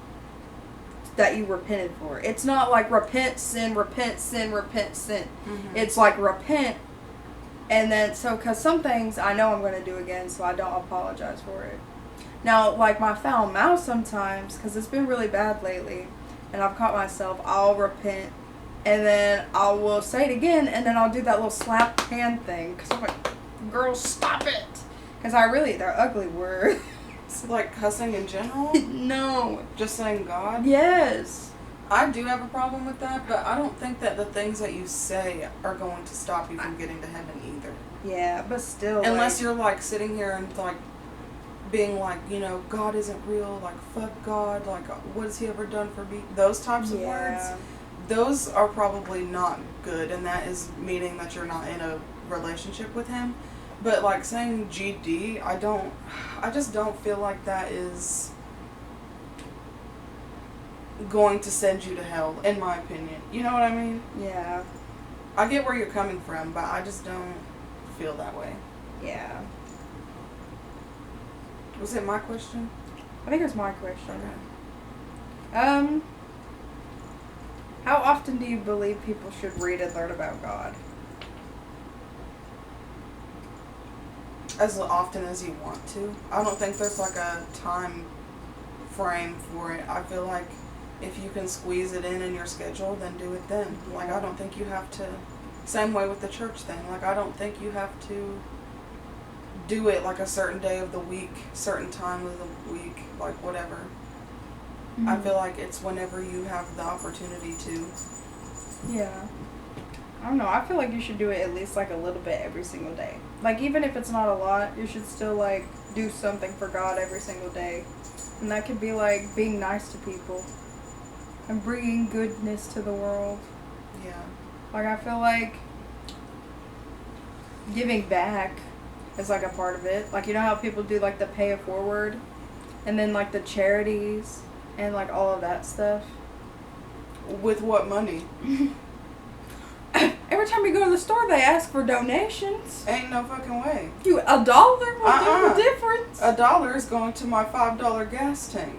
that you repented for. It's not like repent, sin, repent, sin, repent, sin. Mm-hmm. It's like repent, and then, so, because some things I know I'm going to do again, so I don't apologize for it. Now, like my foul mouth sometimes, because it's been really bad lately, and I've caught myself, I'll repent, and then I will say it again, and then I'll do that little slap hand thing, because I'm like, girl, stop it. Because they're ugly words. Like cussing in general? No. Just saying God? Yes. I do have a problem with that, but I don't think that the things that you say are going to stop you from getting to heaven either. Yeah, but still. Unless like, you're like sitting here and like being like, you know, God isn't real, like fuck God, like what has he ever done for me? Those types of words. Those are probably not good, and that is meaning that you're not in a relationship with him. But like saying GD, I just don't feel like that is going to send you to hell, in my opinion. You know what I mean? Yeah. I get where you're coming from, but I just don't feel that way. Yeah. Was it my question? I think it's my question. Okay. How often do you believe people should read and learn about God? As often as you want to. I don't think there's like a time frame for it. I feel like if you can squeeze it in your schedule, then do it then. Yeah. Like, I don't think you have to, same way with the church thing, like, I don't think you have to do it like a certain day of the week, certain time of the week, like whatever. Mm-hmm. I feel like it's whenever you have the opportunity to. Yeah. I don't know. I feel like you should do it at least like a little bit every single day. Like, even if it's not a lot, you should still like do something for God every single day. And that could be like being nice to people and bringing goodness to the world. Yeah. Like, I feel like giving back is like a part of it. Like, you know how people do like the pay it forward and then like the charities and like all of that stuff? With what money? Every time you go to the store, they ask for donations. Ain't no fucking way. $1 will do the difference. $1 is going to my $5 gas tank.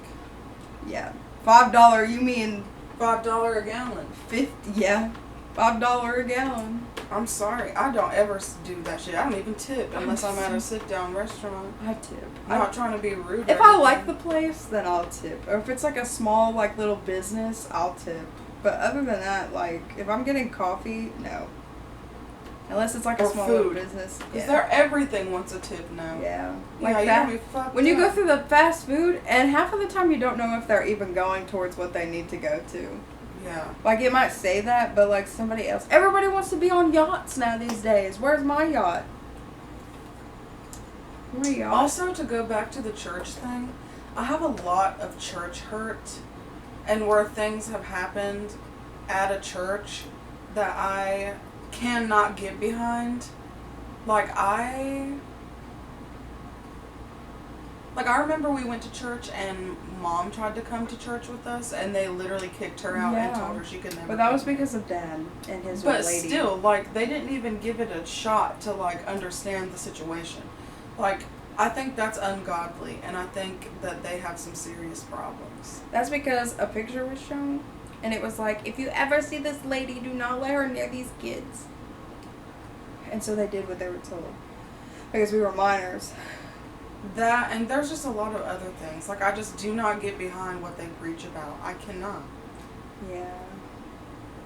Yeah. $5, you mean $5 a gallon. 50, yeah. $5 a gallon. I'm sorry, I don't ever do that shit. I don't even tip unless I'm at a sit-down restaurant. I tip. I'm not trying to be rude. If I like the place, then I'll tip. Or if it's like a small, like, little business, I'll tip. But other than that, like, if I'm getting coffee, no. Unless it's like a small little business. Because everything wants a tip now. Yeah. Like that. When you go through the fast food, and half of the time you don't know if they're even going towards what they need to go to. Yeah. Like, it might say that, but like somebody else. Everybody wants to be on yachts now these days. Where's my yacht? My yacht. Also, to go back to the church thing, I have a lot of church hurt. And where things have happened at a church that I cannot get behind. Like, I remember we went to church and Mom tried to come to church with us and they literally kicked her out and told her she could never But that come. was because of Dad and his But lady. still, like, they didn't even give it a shot to, like, understand the situation. Like, I think that's ungodly, and I think that they have some serious problems. That's because a picture was shown, and it was like, if you ever see this lady, do not let her near these kids. And so they did what they were told. Because we were minors. That, and there's just a lot of other things. Like, I just do not get behind what they preach about. I cannot. Yeah.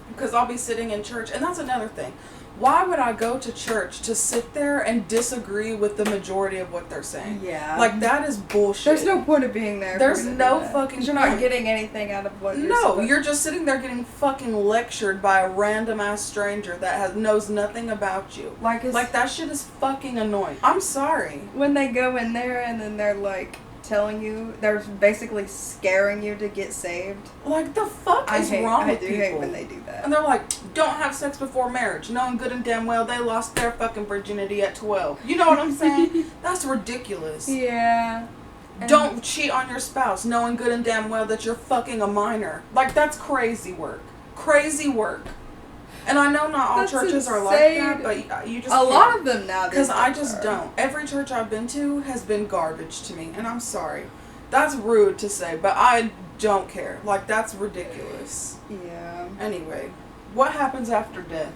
Because I'll be sitting in church, and that's another thing. Why would I go to church to sit there and disagree with the majority of what they're saying? Yeah. Like, that is bullshit. There's no point of being there. There's no fucking Because you're not getting anything out of what you're No, you're just sitting there getting fucking lectured by a random ass stranger that knows nothing about you. Like, that shit is fucking annoying. I'm sorry. When they go in there and then they're like, telling you, they're basically scaring you to get saved. Like, the fuck is wrong with people? I hate when they do that. And they're like, don't have sex before marriage, knowing good and damn well they lost their fucking virginity at 12. You know what I'm saying? That's ridiculous. Yeah. Don't cheat on your spouse, knowing good and damn well that you're fucking a minor. Like, that's crazy work. Crazy work. And I know not all churches are like that, but you just a lot of them now. Because I just don't. Every church I've been to has been garbage to me, and I'm sorry. That's rude to say, but I don't care. Like, that's ridiculous. Yeah. Anyway, what happens after death?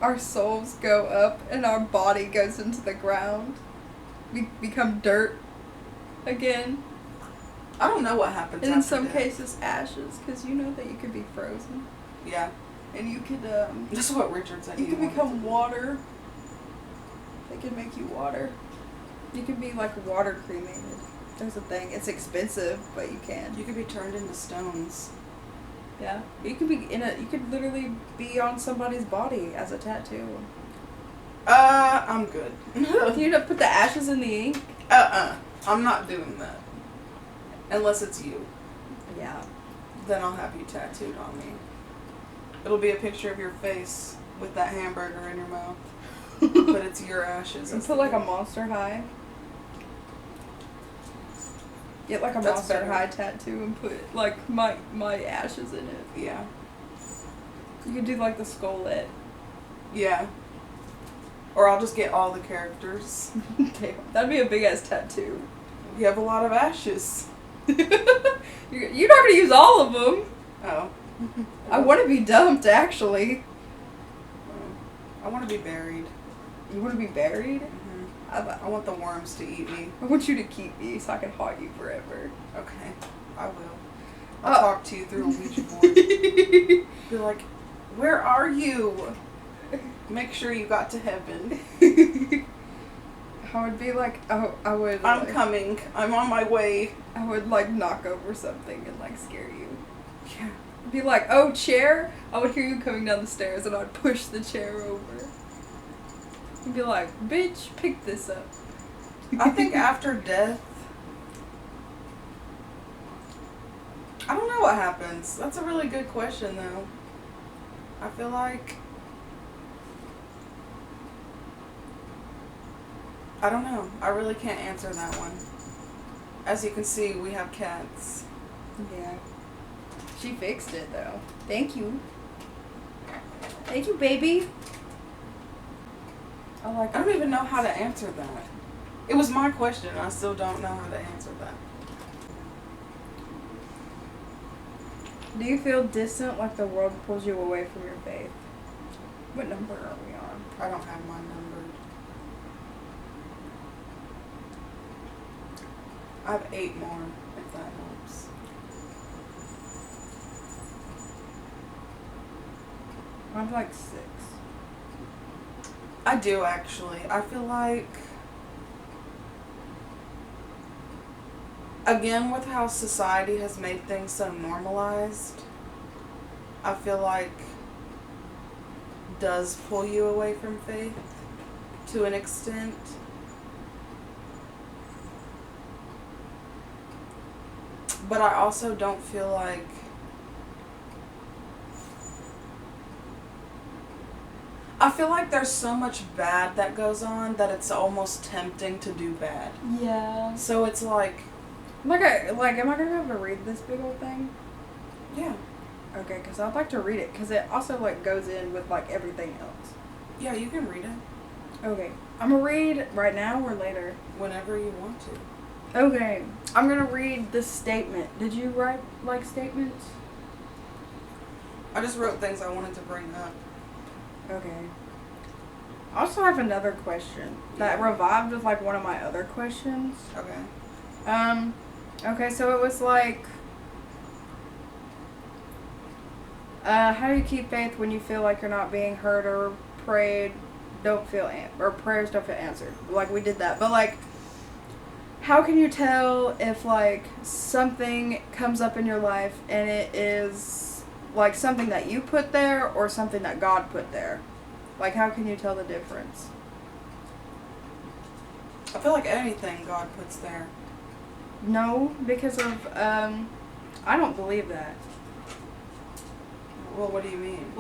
Our souls go up, and our body goes into the ground. We become dirt again. I don't know what happens and after in some death. cases, ashes, because you know that you could be frozen. Yeah. And you could, This is what Richard said. You could become water. They could make you water. You could be, like, water cremated. There's a thing. It's expensive, but you can. You could be turned into stones. Yeah. You could be you could literally be on somebody's body as a tattoo. I'm good. You know, put the ashes in the ink? I'm not doing that. Unless it's you. Yeah. Then I'll have you tattooed on me. It'll be a picture of your face with that hamburger in your mouth. But it's your ashes. And put like a Monster High. Get like a Monster High tattoo and put like my ashes in it. Yeah. You could do like the Skullette. Yeah. Or I'll just get all the characters. Okay. That'd be a big ass tattoo. You have a lot of ashes. You're not gonna use all of them. Oh. I want to be dumped, actually. I want to be buried. You want to be buried? Mm-hmm. I want the worms to eat me. I want you to keep me so I can haunt you forever. Okay. I will. I'll talk to you through a Ouija board. Be like, where are you? Make sure you got to heaven. I would be like, I would. I'm coming. I'm on my way. I would like knock over something and like scare you. Yeah. Be like, oh, chair. I would hear you coming down the stairs and I'd push the chair over. And be like, bitch, pick this up. I think after death, I don't know what happens. That's a really good question, though. I feel like, I don't know. I really can't answer that one. As you can see, we have cats. Yeah. She fixed it, though. Thank you. Thank you, baby. I don't even know how to answer that. It was my question, and I still don't know how to answer that. Do you feel distant, like the world pulls you away from your faith? What number are we on? I don't have mine numbered. I have 8 more, if that helps. I'm like 6. I do, actually. I feel like, again, with how society has made things so normalized, I feel like does pull you away from faith to an extent. But I also don't feel like there's so much bad that goes on that it's almost tempting to do bad. Yeah. So it's like, am I gonna have to read this big old thing? yeah. Okay, because I'd like to read it, because it also, like, goes in with, like, everything else. Yeah, you can read it. Okay. I'm gonna read right now or later? Whenever you want to. Okay. I'm gonna read this statement. Did you write, like, statements? I just wrote things I wanted to bring up. Okay. I also have another question that revived with, like, one of my other questions. Okay. Okay, so it was like, how do you keep faith when you feel like you're not being heard or prayers don't feel answered? Like, we did that. But, like, how can you tell if, like, something comes up in your life and it is, like, something that you put there or something that God put there? Like, how can you tell the difference? I feel like anything God puts there. No, because of, I don't believe that. Well, what do you mean?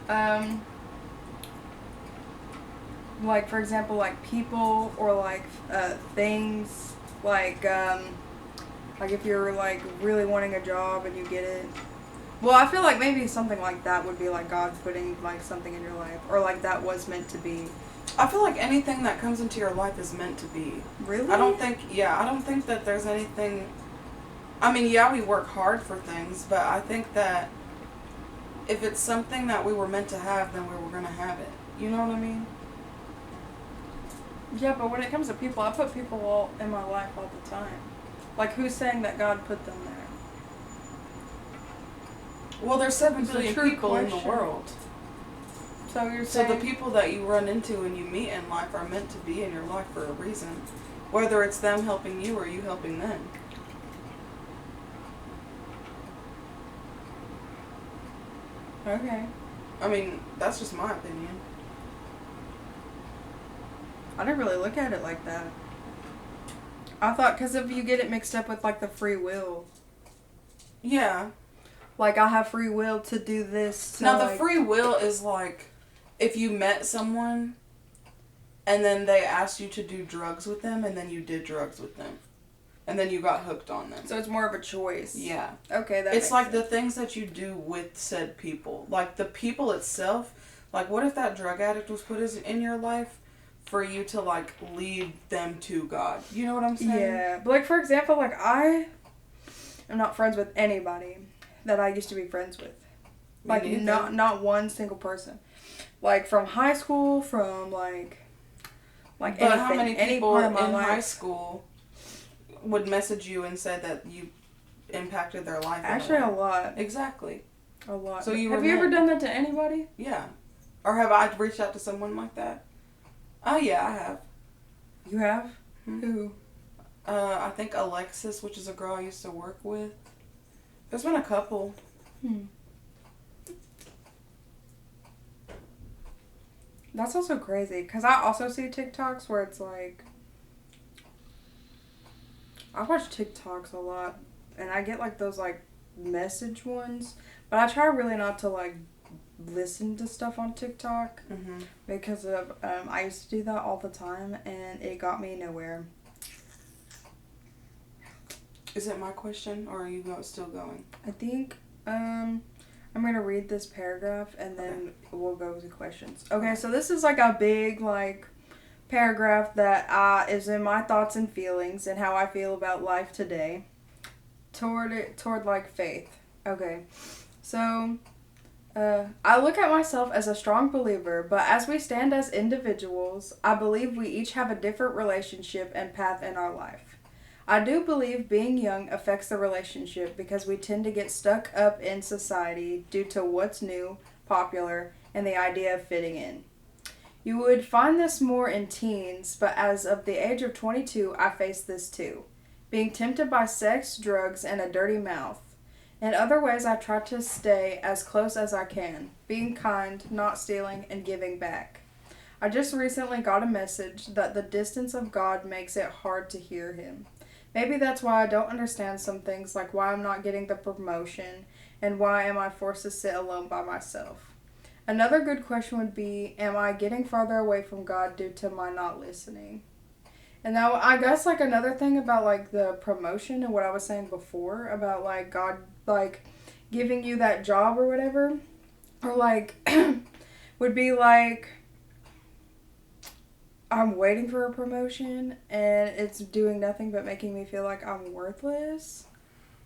Um, like for example, like people or like things, like if you're like really wanting a job and you get it. Well, I feel like maybe something like that would be like God putting like something in your life, or like that was meant to be. I feel like anything that comes into your life is meant to be. Really? I don't think that there's anything. I mean, yeah, we work hard for things, but I think that if it's something that we were meant to have, then we were going to have it. You know what I mean? Yeah, but when it comes to people, I put people all in my life all the time. Like, who's saying that God put them there? Well, there's 7 It's a billion true people in the question. world. So you're So saying the people that you run into and you meet in life are meant to be in your life for a reason. Whether it's them helping you or you helping them. Okay. I mean, that's just my opinion. I didn't really look at it like that. I thought because if you get it mixed up with like the free will. Yeah. Like I have free will to do this. Now the free will is like if you met someone and then they asked you to do drugs with them and then you did drugs with them. And then you got hooked on them. So it's more of a choice. Yeah. Okay, that it's like sense. the things that you do with said people. Like the people itself. Like what if that drug addict was put in your life for you to like lead them to God? You know what I'm saying? Yeah. But like for example, like I am not friends with anybody that I used to be friends with. Like not one single person. Like from high school, from like but anything, how many any people part of my in life. high school would message you and say that you impacted their life? Actually, a lot. Exactly. A lot. So Have you ever done that to anybody? Yeah. Or have I reached out to someone like that? Oh yeah, I have. You have? Hmm. Who? I think Alexis, which is a girl I used to work with. There's been a couple. That's also crazy, because I also see TikToks where it's like, I watch TikToks a lot, and I get like those like message ones, but I try really not to like listen to stuff on TikTok, because of I used to do that all the time, and it got me nowhere. Is it my question, or are you still going? I think I'm gonna read this paragraph and then we'll go to questions. Okay, so this is like a big like paragraph that is in my thoughts and feelings and how I feel about life today toward like faith. Okay, so I look at myself as a strong believer, but as we stand as individuals, I believe we each have a different relationship and path in our life. I do believe being young affects the relationship because we tend to get stuck up in society due to what's new, popular, and the idea of fitting in. You would find this more in teens, but as of the age of 22, I face this too. Being tempted by sex, drugs, and a dirty mouth. In other ways, I try to stay as close as I can, being kind, not stealing, and giving back. I just recently got a message that the distance of God makes it hard to hear Him. Maybe that's why I don't understand some things, like why I'm not getting the promotion and why am I forced to sit alone by myself. Another good question would be, am I getting farther away from God due to my not listening? And now I guess like another thing about like the promotion and what I was saying before about like God like giving you that job or whatever, or like would be like I'm waiting for a promotion and it's doing nothing but making me feel like I'm worthless.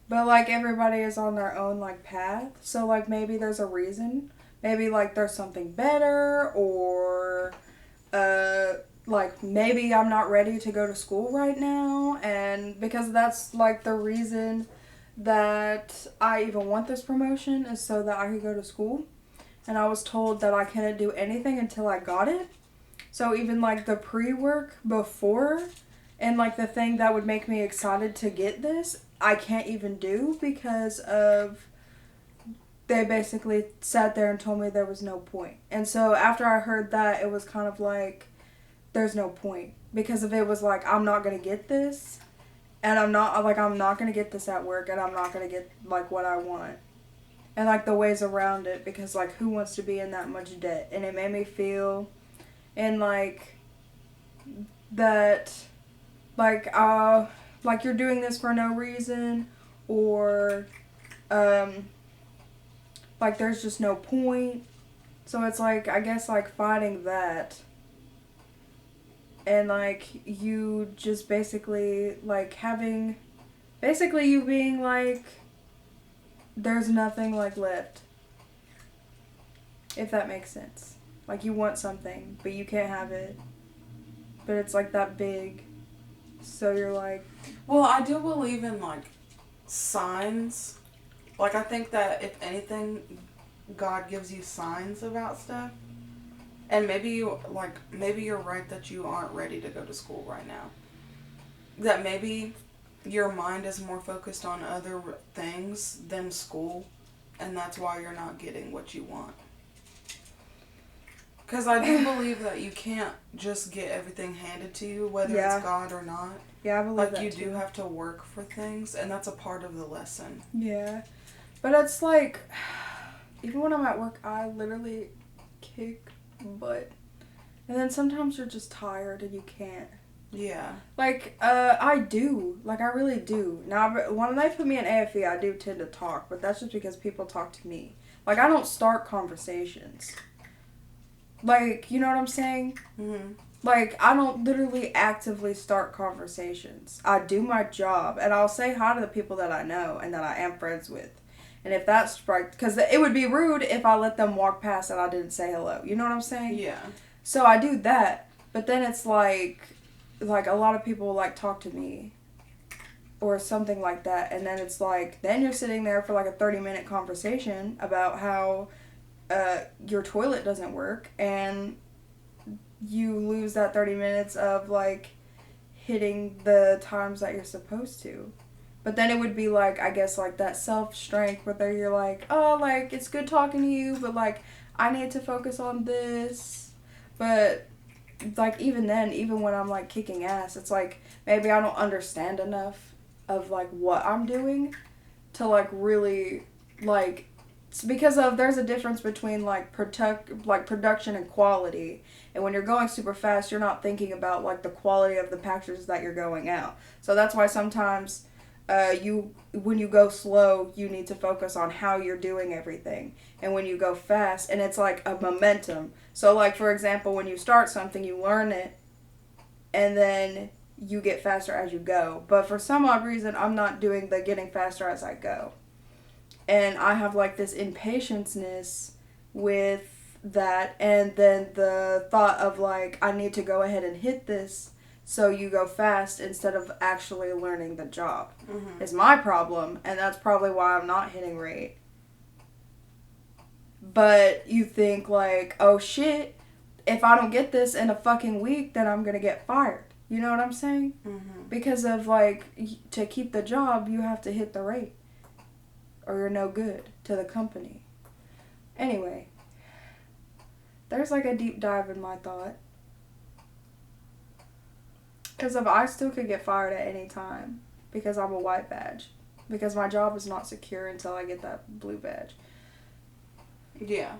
But like everybody is on their own like path. So like maybe there's a reason. Maybe like there's something better, or like maybe I'm not ready to go to school right now, and because that's like the reason that I even want this promotion is so that I could go to school. And I was told that I couldn't do anything until I got it. So even like the pre-work before and like the thing that would make me excited to get this, I can't even do because of they basically sat there and told me there was no point. And so after I heard that, it was kind of like there's no point. because if it was like, I'm not going to get this, and I'm not going to get this at work, and I'm not going to get, like, what I want. And, like, the ways around it, because, like, who wants to be in that much debt? And it made me feel, and, like, that, like, you're doing this for no reason, or, like, there's just no point. So it's, like, I guess, like, fighting that. And, like, you just basically, like, basically you being, like, there's nothing, like, left. If that makes sense. Like, you want something, but you can't have it. But it's, like, that big. So you're, like... Well, I do believe in, like, signs. Like, I think that if anything, God gives you signs about stuff. And maybe you're right that you aren't ready to go to school right now. That maybe your mind is more focused on other things than school, and that's why you're not getting what you want. Because I do believe that you can't just get everything handed to you, whether it's God or not. Yeah, I believe that you too. do have to work for things, and that's a part of the lesson. Yeah. But it's like, even when I'm at work, I literally kick butt. And then sometimes you're just tired and you can't. Yeah. Like, I do. Like, I really do. Now, when they put me in AFE, I do tend to talk, but that's just because people talk to me. Like, I don't start conversations. Like, you know what I'm saying? Mm-hmm. Like, I don't literally actively start conversations. I do my job, and I'll say hi to the people that I know and that I am friends with. And if that's right, because it would be rude if I let them walk past and I didn't say hello. You know what I'm saying? Yeah. So I do that, but then it's like a lot of people, like, talk to me or something like that, and then it's like, then you're sitting there for, like, a 30-minute conversation about how your toilet doesn't work, and you lose that 30 minutes of, like, hitting the times that you're supposed to. But then it would be, like, I guess, like, that self-strength where you're like, oh, like, it's good talking to you, but, like, I need to focus on this. But, like, even then, even when I'm, like, kicking ass, it's like, maybe I don't understand enough of, like, what I'm doing to, like, really, like, because there's a difference between, like, production and quality. And when you're going super fast, you're not thinking about, like, the quality of the packages that you're going out. So that's why sometimes when you go slow, you need to focus on how you're doing everything. And when you go fast, and it's like a momentum. So, like, for example, when you start something, you learn it, and then you get faster as you go. But for some odd reason, I'm not doing the getting faster as I go. And I have, like, this impatience with that, and then the thought of, like, I need to go ahead and hit this, so you go fast instead of actually learning the job. Mm-hmm. Is my problem, and that's probably why I'm not hitting rate. But you think, like, oh shit, if I don't get this in a fucking week, then I'm gonna get fired. You know what I'm saying? Mm-hmm. Because of, like, to keep the job, you have to hit the rate, or you're no good to the company. Anyway, there's, like, a deep dive in my thought. Because if I still could get fired at any time, because I'm a white badge. Because my job is not secure until I get that blue badge. Yeah.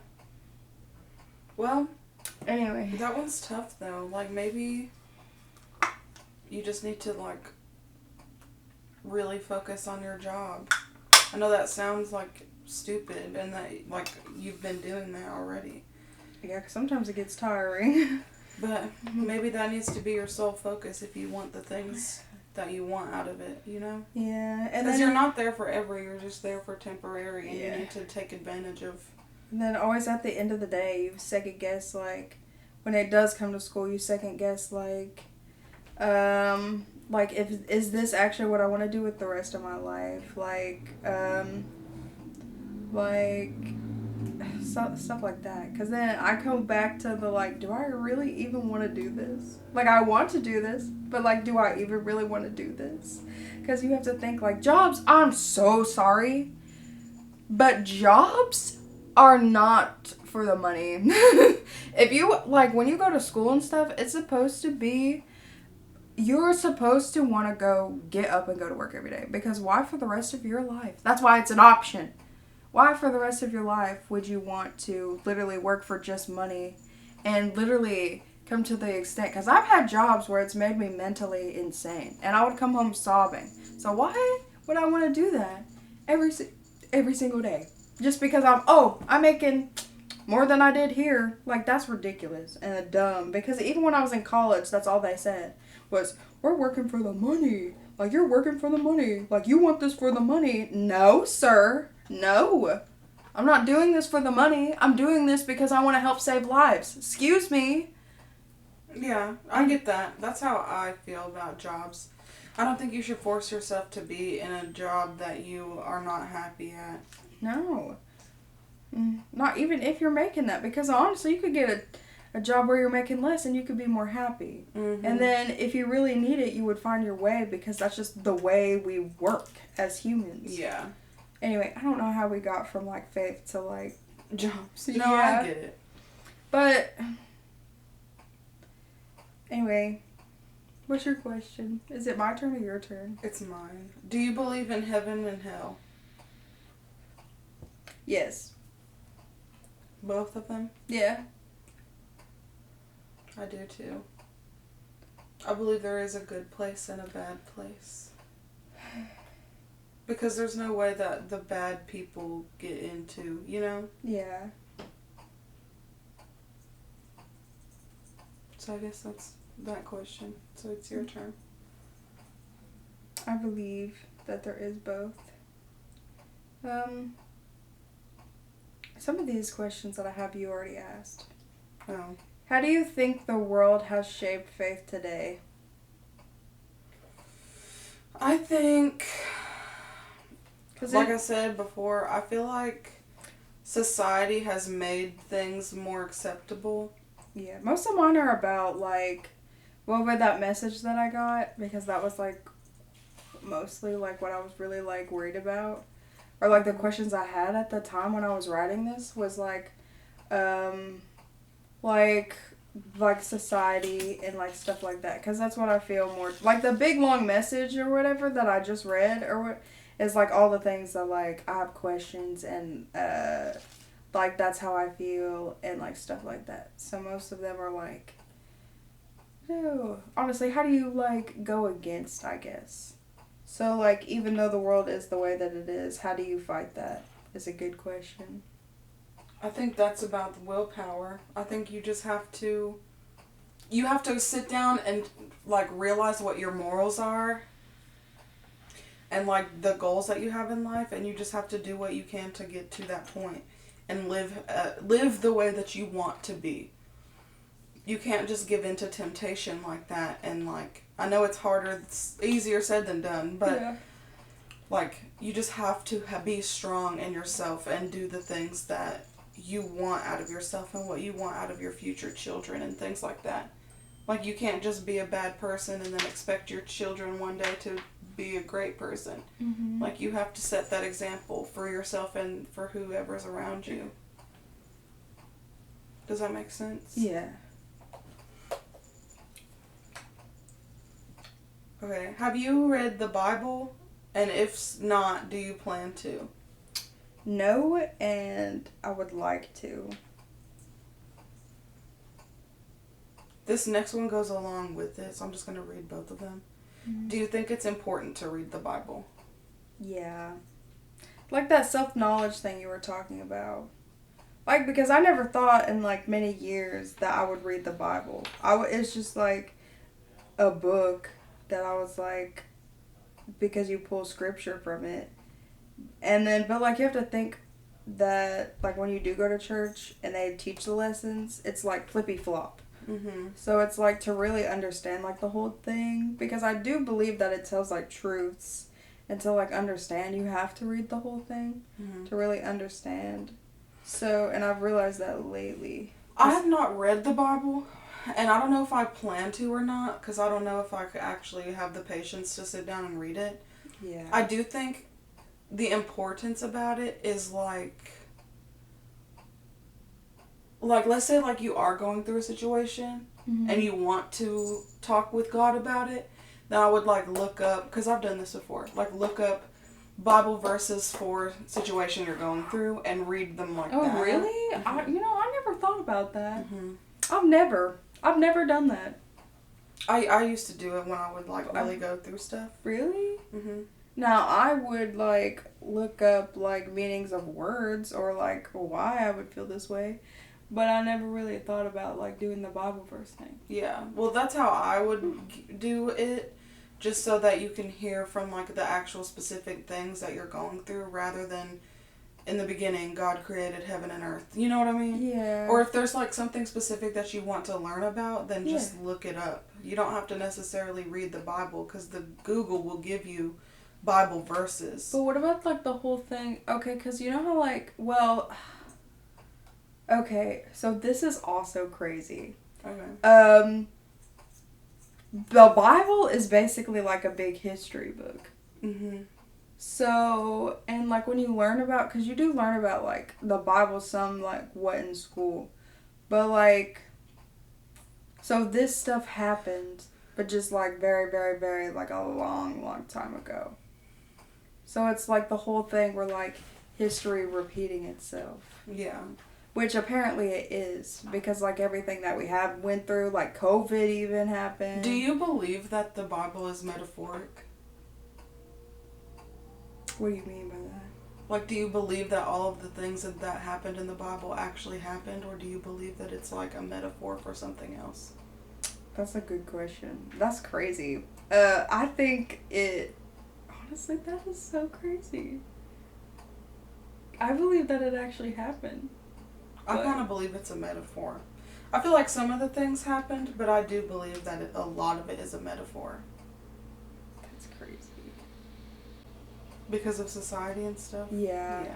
Well, anyway. That one's tough, though. Like, maybe you just need to, like, really focus on your job. I know that sounds, like, stupid, and that, like, you've been doing that already. Yeah, 'cause sometimes it gets tiring. But maybe that needs to be your sole focus if you want the things that you want out of it, you know? Yeah. And because then you're not there forever, you're just there for temporary, and yeah. you need to take advantage of... And then always at the end of the day, you second guess, like, when it does come to school, you second guess, like, is this actually what I want to do with the rest of my life? Like, stuff like that. Because then I come back to the, like, do I really even want to do this? Like, I want to do this, but, like, do I even really want to do this? Because you have to think, like, jobs, I'm so sorry, but jobs are not for the money. If you, like, when you go to school and stuff, it's supposed to be You're supposed to want to go get up and go to work every day. Because why for the rest of your life? That's why it's an option. Why for the rest of your life would you want to literally work for just money and literally come to the extent, because I've had jobs where it's made me mentally insane and I would come home sobbing. So why would I want to do that every single day? Just because I'm making more than I did here. Like, that's ridiculous and dumb. Because even when I was in college, that's all they said was, we're working for the money. Like, you're working for the money. Like, you want this for the money. No, sir. No. I'm not doing this for the money. I'm doing this because I want to help save lives. Excuse me. Yeah, I get that. That's how I feel about jobs. I don't think you should force yourself to be in a job that you are not happy at. No. Not even if you're making that. Because honestly, you could get a job where you're making less and you could be more happy. Mm-hmm. And then if you really need it, you would find your way, because that's just the way we work as humans. Yeah. Anyway, I don't know how we got from, like, faith to, like, jobs. No, yeah. I get it. But anyway, what's your question? Is it my turn or your turn? It's mine. Do you believe in heaven and hell? Yes. Both of them? Yeah. I do too. I believe there is a good place and a bad place. Because there's no way that the bad people get into, you know? Yeah. So I guess that's that question. So it's your turn. I believe that there is both. Some of these questions that I have you already asked. Oh. How do you think the world has shaped faith today? I think, like I said before, I feel like society has made things more acceptable. Yeah, most of mine are about, like, well, with that message that I got, because that was, like, mostly, like, what I was really, like, worried about. Or, like, the questions I had at the time when I was writing this was, like, society and, like, stuff like that. Because that's what I feel more, like, the big, long message or whatever that I just read or what is, like, all the things that, like, I have questions and, like, that's how I feel and, like, stuff like that. So most of them are, like, no. Honestly, how do you, like, go against, I guess? So, like, even though the world is the way that it is, how do you fight that? Is a good question. I think that's about the willpower. I think you just have to, you have to sit down and, like, realize what your morals are and, like, the goals that you have in life, and you just have to do what you can to get to that point and live the way that you want to be. You can't just give in to temptation like that. And, like, I know it's harder, it's easier said than done, but yeah. Like, you just have to be strong in yourself and do the things that you want out of yourself and what you want out of your future children and things like that. Like, you can't just be a bad person and then expect your children one day to be a great person. Mm-hmm. Like, you have to set that example for yourself and for whoever's around you. Does that make sense? Yeah. Okay. Have you read the Bible? And if not, do you plan to? No, and I would like to. This next one goes along with it, so I'm just going to read both of them. Mm-hmm. Do you think it's important to read the Bible? Yeah. Like that self-knowledge thing you were talking about. Like, because I never thought in, like, many years that I would read the Bible. It's just, like, a book that I was, like, because you pull scripture from it. And then, but, like, you have to think that, like, when you do go to church and they teach the lessons, it's, like, flippy-flop. Mm-hmm. So it's, like, to really understand, like, the whole thing. Because I do believe that it tells, like, truths. And to, like, understand, you have to read the whole thing to really understand. So, and I've realized that lately. I have not read the Bible, and I don't know if I plan to or not, because I don't know if I could actually have the patience to sit down and read it. Yeah. I do think the importance about it is, like, let's say, like, you are going through a situation, and you want to talk with God about it, then I would like look up, because I've done this before, like look up Bible verses for situation you're going through and read them like that. Oh, really? Mm-hmm. I never thought about that. Mm-hmm. I've never done that. I used to do it when I would like really go through stuff. Really? Mm-hmm. Now, I would like look up like meanings of words or like why I would feel this way. But I never really thought about like doing the Bible verse thing. Yeah. Well, that's how I would do it. Just so that you can hear from like the actual specific things that you're going through rather than in the beginning God created heaven and earth. You know what I mean? Yeah. Or if there's like something specific that you want to learn about, then just look it up. You don't have to necessarily read the Bible because the Google will give you Bible verses. But what about like the whole thing? Okay, because you know how like, well, okay, so this is also crazy. Okay. The Bible is basically like a big history book. Mm-hmm. So, and like when you learn about, because you do learn about like the Bible some like what in school. But like, so this stuff happened, but just like very, very, very like a long, long time ago. So it's like the whole thing where like history repeating itself. Yeah. Which apparently it is, because like everything that we have went through, like COVID even happened. Do you believe that the Bible is metaphoric? What do you mean by that? Like, do you believe that all of the things that happened in the Bible actually happened, or do you believe that it's like a metaphor for something else? That's a good question. That's crazy. I think it... Honestly, that is so crazy. I believe that it actually happened. I kind of believe it's a metaphor. I feel like some of the things happened, but I do believe that a lot of it is a metaphor. That's crazy. Because of society and stuff? Yeah. Yeah.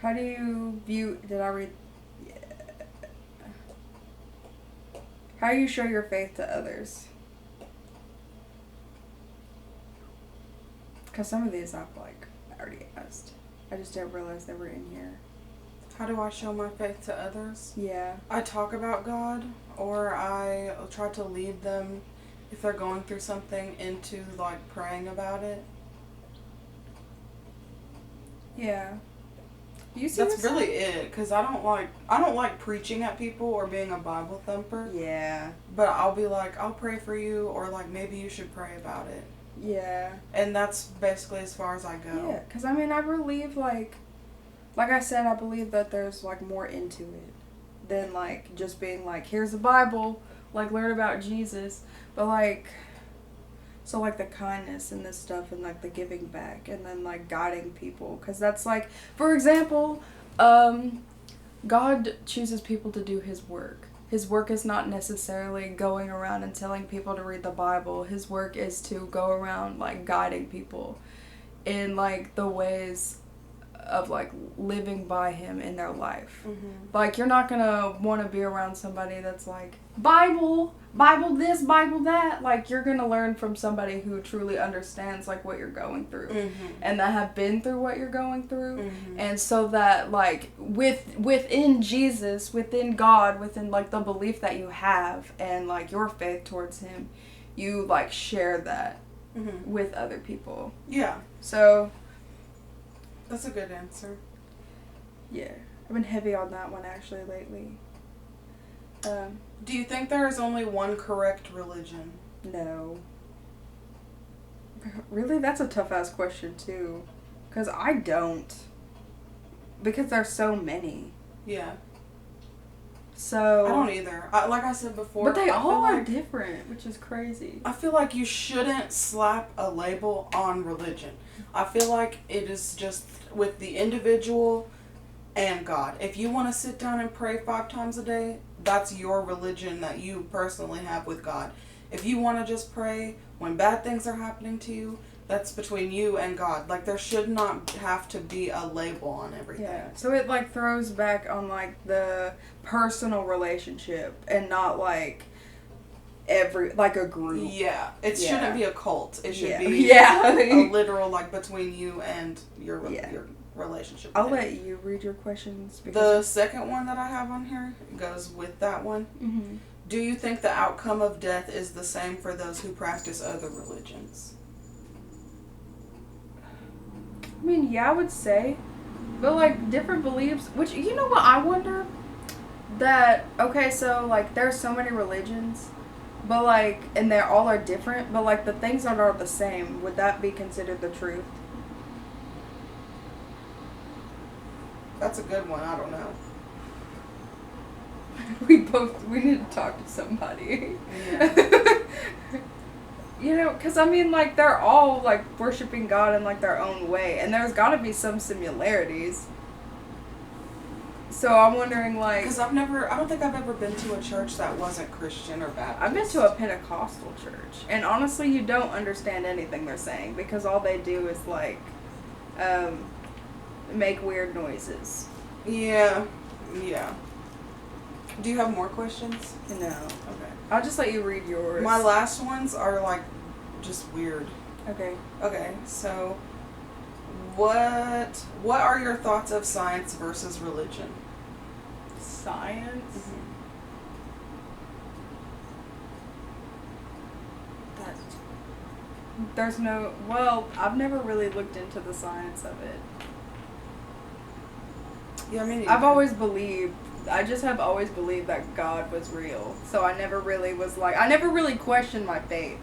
How do you view... Did I read... Yeah. How do you show your faith to others? Because some of these I've like already asked. I just didn't realize they were in here. How do I show my faith to others? Yeah. I talk about God, or I try to lead them, if they're going through something, into like praying about it. Yeah. You see That's really it, because I don't like preaching at people or being a Bible thumper. Yeah. But I'll be like, I'll pray for you, or like maybe you should pray about it. Yeah. And that's basically as far as I go. Yeah, because I mean, I believe like I said, I believe that there's like more into it than like just being like, here's the Bible, like learn about Jesus. But like, so like the kindness and this stuff and like the giving back and then like guiding people. Because that's like, for example, God chooses people to do his work. His work is not necessarily going around and telling people to read the Bible. His work is to go around like guiding people in like the ways of like living by him in their life. Mm-hmm. Like you're not gonna want to be around somebody that's like Bible this, Bible that. Like you're gonna learn from somebody who truly understands like what you're going through, Mm-hmm. and that have been through what you're going through, Mm-hmm. and so that like within Jesus, within God, within like the belief that you have and like your faith towards him, you like share that Mm-hmm. with other people. Yeah. So That's a good answer. yeah, I've been heavy on that one actually lately. Do you think there is only one correct religion? No. Really? That's a tough ass question too. Because I don't. Because there's so many. Yeah. So. I don't either. Like I said before. But they all are like, different, which is crazy. I feel like you shouldn't slap a label on religion. I feel like it is just with the individual and God. If you want to sit down and pray 5 times a day, that's your religion that you personally have with God. If you want to just pray when bad things are happening to you, that's between you and God. Like, there should not have to be a label on everything. Yeah. So it, like, throws back on, like, the personal relationship and not, like, a group. Yeah. It shouldn't be a cult. It should be yeah. a literal, like, between you and your relationship. I'll let you read your questions. The second one that I have on here goes with that one. Mm-hmm. Do you think the outcome of death is the same for those who practice other religions? I mean, yeah, I would say. But, like, different beliefs, which, you know what I wonder? That, okay, so, like, there's so many religions, but, like, and they all are different, but, like, the things that are the same, would that be considered the truth? That's a good one. I don't know. We need to talk to somebody. Yeah. You know, because, I mean, like, they're all, like, worshiping God in, like, their own way, and there's got to be some similarities. So I'm wondering, like... Because I don't think I've ever been to a church that wasn't Christian or Baptist. I've been to a Pentecostal church, and honestly, you don't understand anything they're saying, because all they do is, like, make weird noises. Yeah. Yeah. Do you have more questions? No. Okay. I'll just let you read yours. My last ones are, like, just weird. Okay. Okay, so... What are your thoughts of science versus religion? Science? Mm-hmm. There's no... Well, I've never really looked into the science of it. Yeah, I mean... I've always believed... I just have always believed that God was real. So I never really was like... I never really questioned my faith.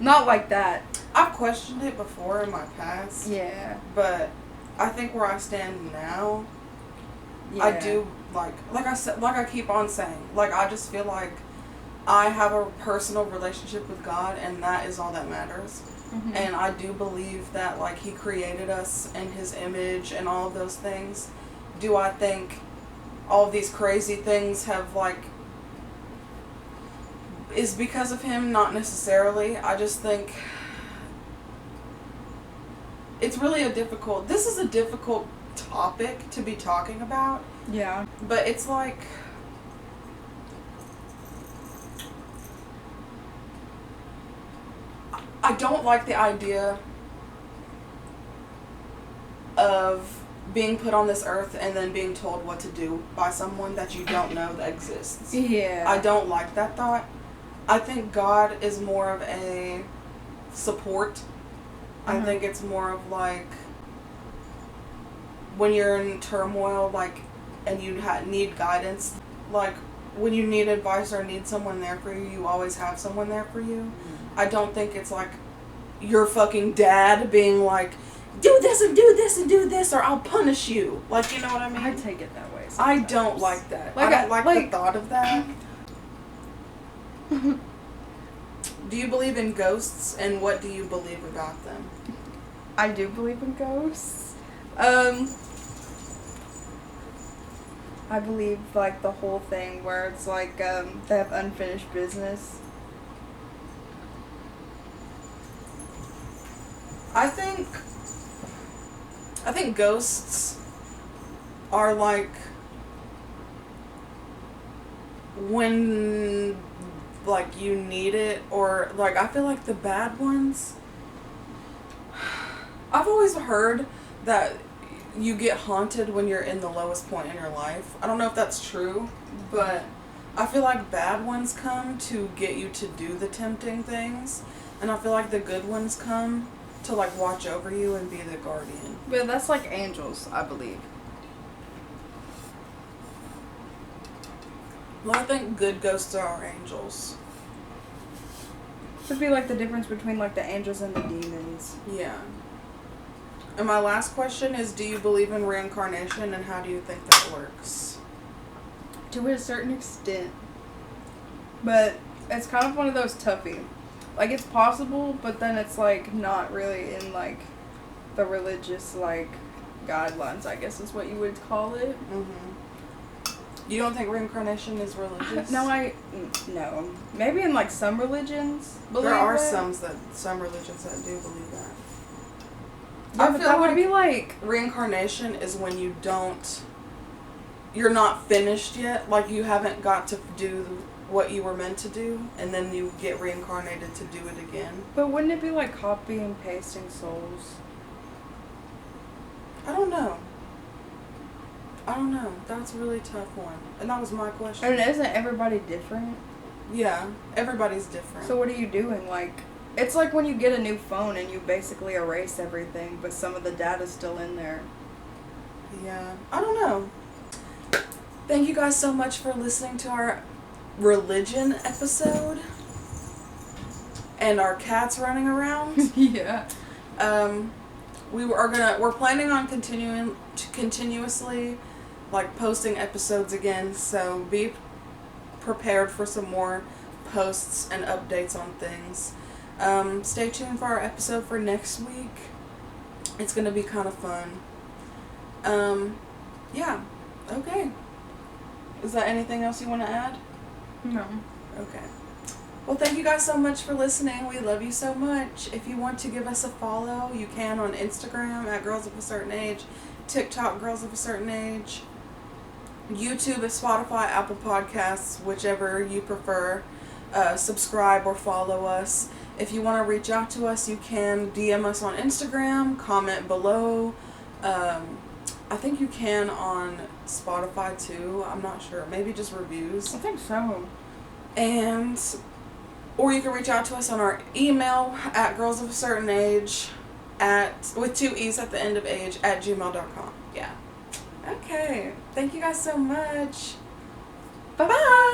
Not like that. I've questioned it before in my past. Yeah. But I think where I stand now, Yeah. I do, like I said, like I keep on saying, like, I just feel like I have a personal relationship with God, and that is all that matters. Mm-hmm. And I do believe that, like, He created us in His image and all of those things. Do I think all of these crazy things have, like, is because of Him? Not necessarily. I just think it's really this is a difficult topic to be talking about. Yeah. But it's like, I don't like the idea of being put on this earth and then being told what to do by someone that you don't know that exists. Yeah. I don't like that thought. I think God is more of a support. I think it's more of like when you're in turmoil, like, and you need guidance, like when you need advice or need someone there for you, you always have someone there for you. I don't think it's like your fucking dad being like, do this and do this and do this or I'll punish you. Like, you know what I mean? I take it that way sometimes. I don't like that. Like, I don't like the thought of that. Do you believe in ghosts, and what do you believe about them? I do believe in ghosts. I believe, like, the whole thing where it's like, they have unfinished business. I think ghosts are like when, like, you need it, or like, I feel like the bad ones, I've always heard that you get haunted when you're in the lowest point in your life. I don't know if that's true, but I feel like bad ones come to get you to do the tempting things, and I feel like the good ones come to, like, watch over you and be the guardian. But that's like angels, I believe. Well, I think good ghosts are angels. It'd be like the difference between, like, the angels and the demons. Yeah. And my last question is, do you believe in reincarnation, and how do you think that works? To a certain extent. But it's kind of one of those toughy. Like, it's possible, but then it's, like, not really in, like, the religious, like, guidelines, I guess is what you would call it. Mm-hmm. You don't think reincarnation is religious? No. Maybe in, like, some religions believe there are it. some religions that do believe that. Yeah, but that would be like... Reincarnation is when you're not finished yet, like you haven't got to do what you were meant to do, and then you get reincarnated to do it again. But wouldn't it be like copy and pasting souls? I don't know. That's a really tough one. And that was my question. And isn't everybody different? Yeah, everybody's different. So what are you doing? Like, it's like when you get a new phone and you basically erase everything, but some of the data's still in there. Yeah, I don't know. Thank you guys so much for listening to our religion episode and our cats running around. Yeah. We're planning on continuously like posting episodes again, so be prepared for some more posts and updates on things. Stay tuned for our episode for next week. It's gonna be kind of fun. Yeah. Okay. Is there anything else you want to add? No. Okay. Well, thank you guys so much for listening. We love you so much. If you want to give us a follow, you can on Instagram at Girls of a Certain Age, TikTok Girls of a Certain Age, YouTube, Spotify, Apple Podcasts, whichever you prefer. Subscribe or follow us. If you want to reach out to us, you can DM us on Instagram, comment below. I think you can on Spotify too. I'm not sure. Maybe just reviews. I think so. Or you can reach out to us on our email at girlsofacertainage with 2 E's at the end of age @gmail.com. Yeah. Okay. Thank you guys so much. Bye-bye.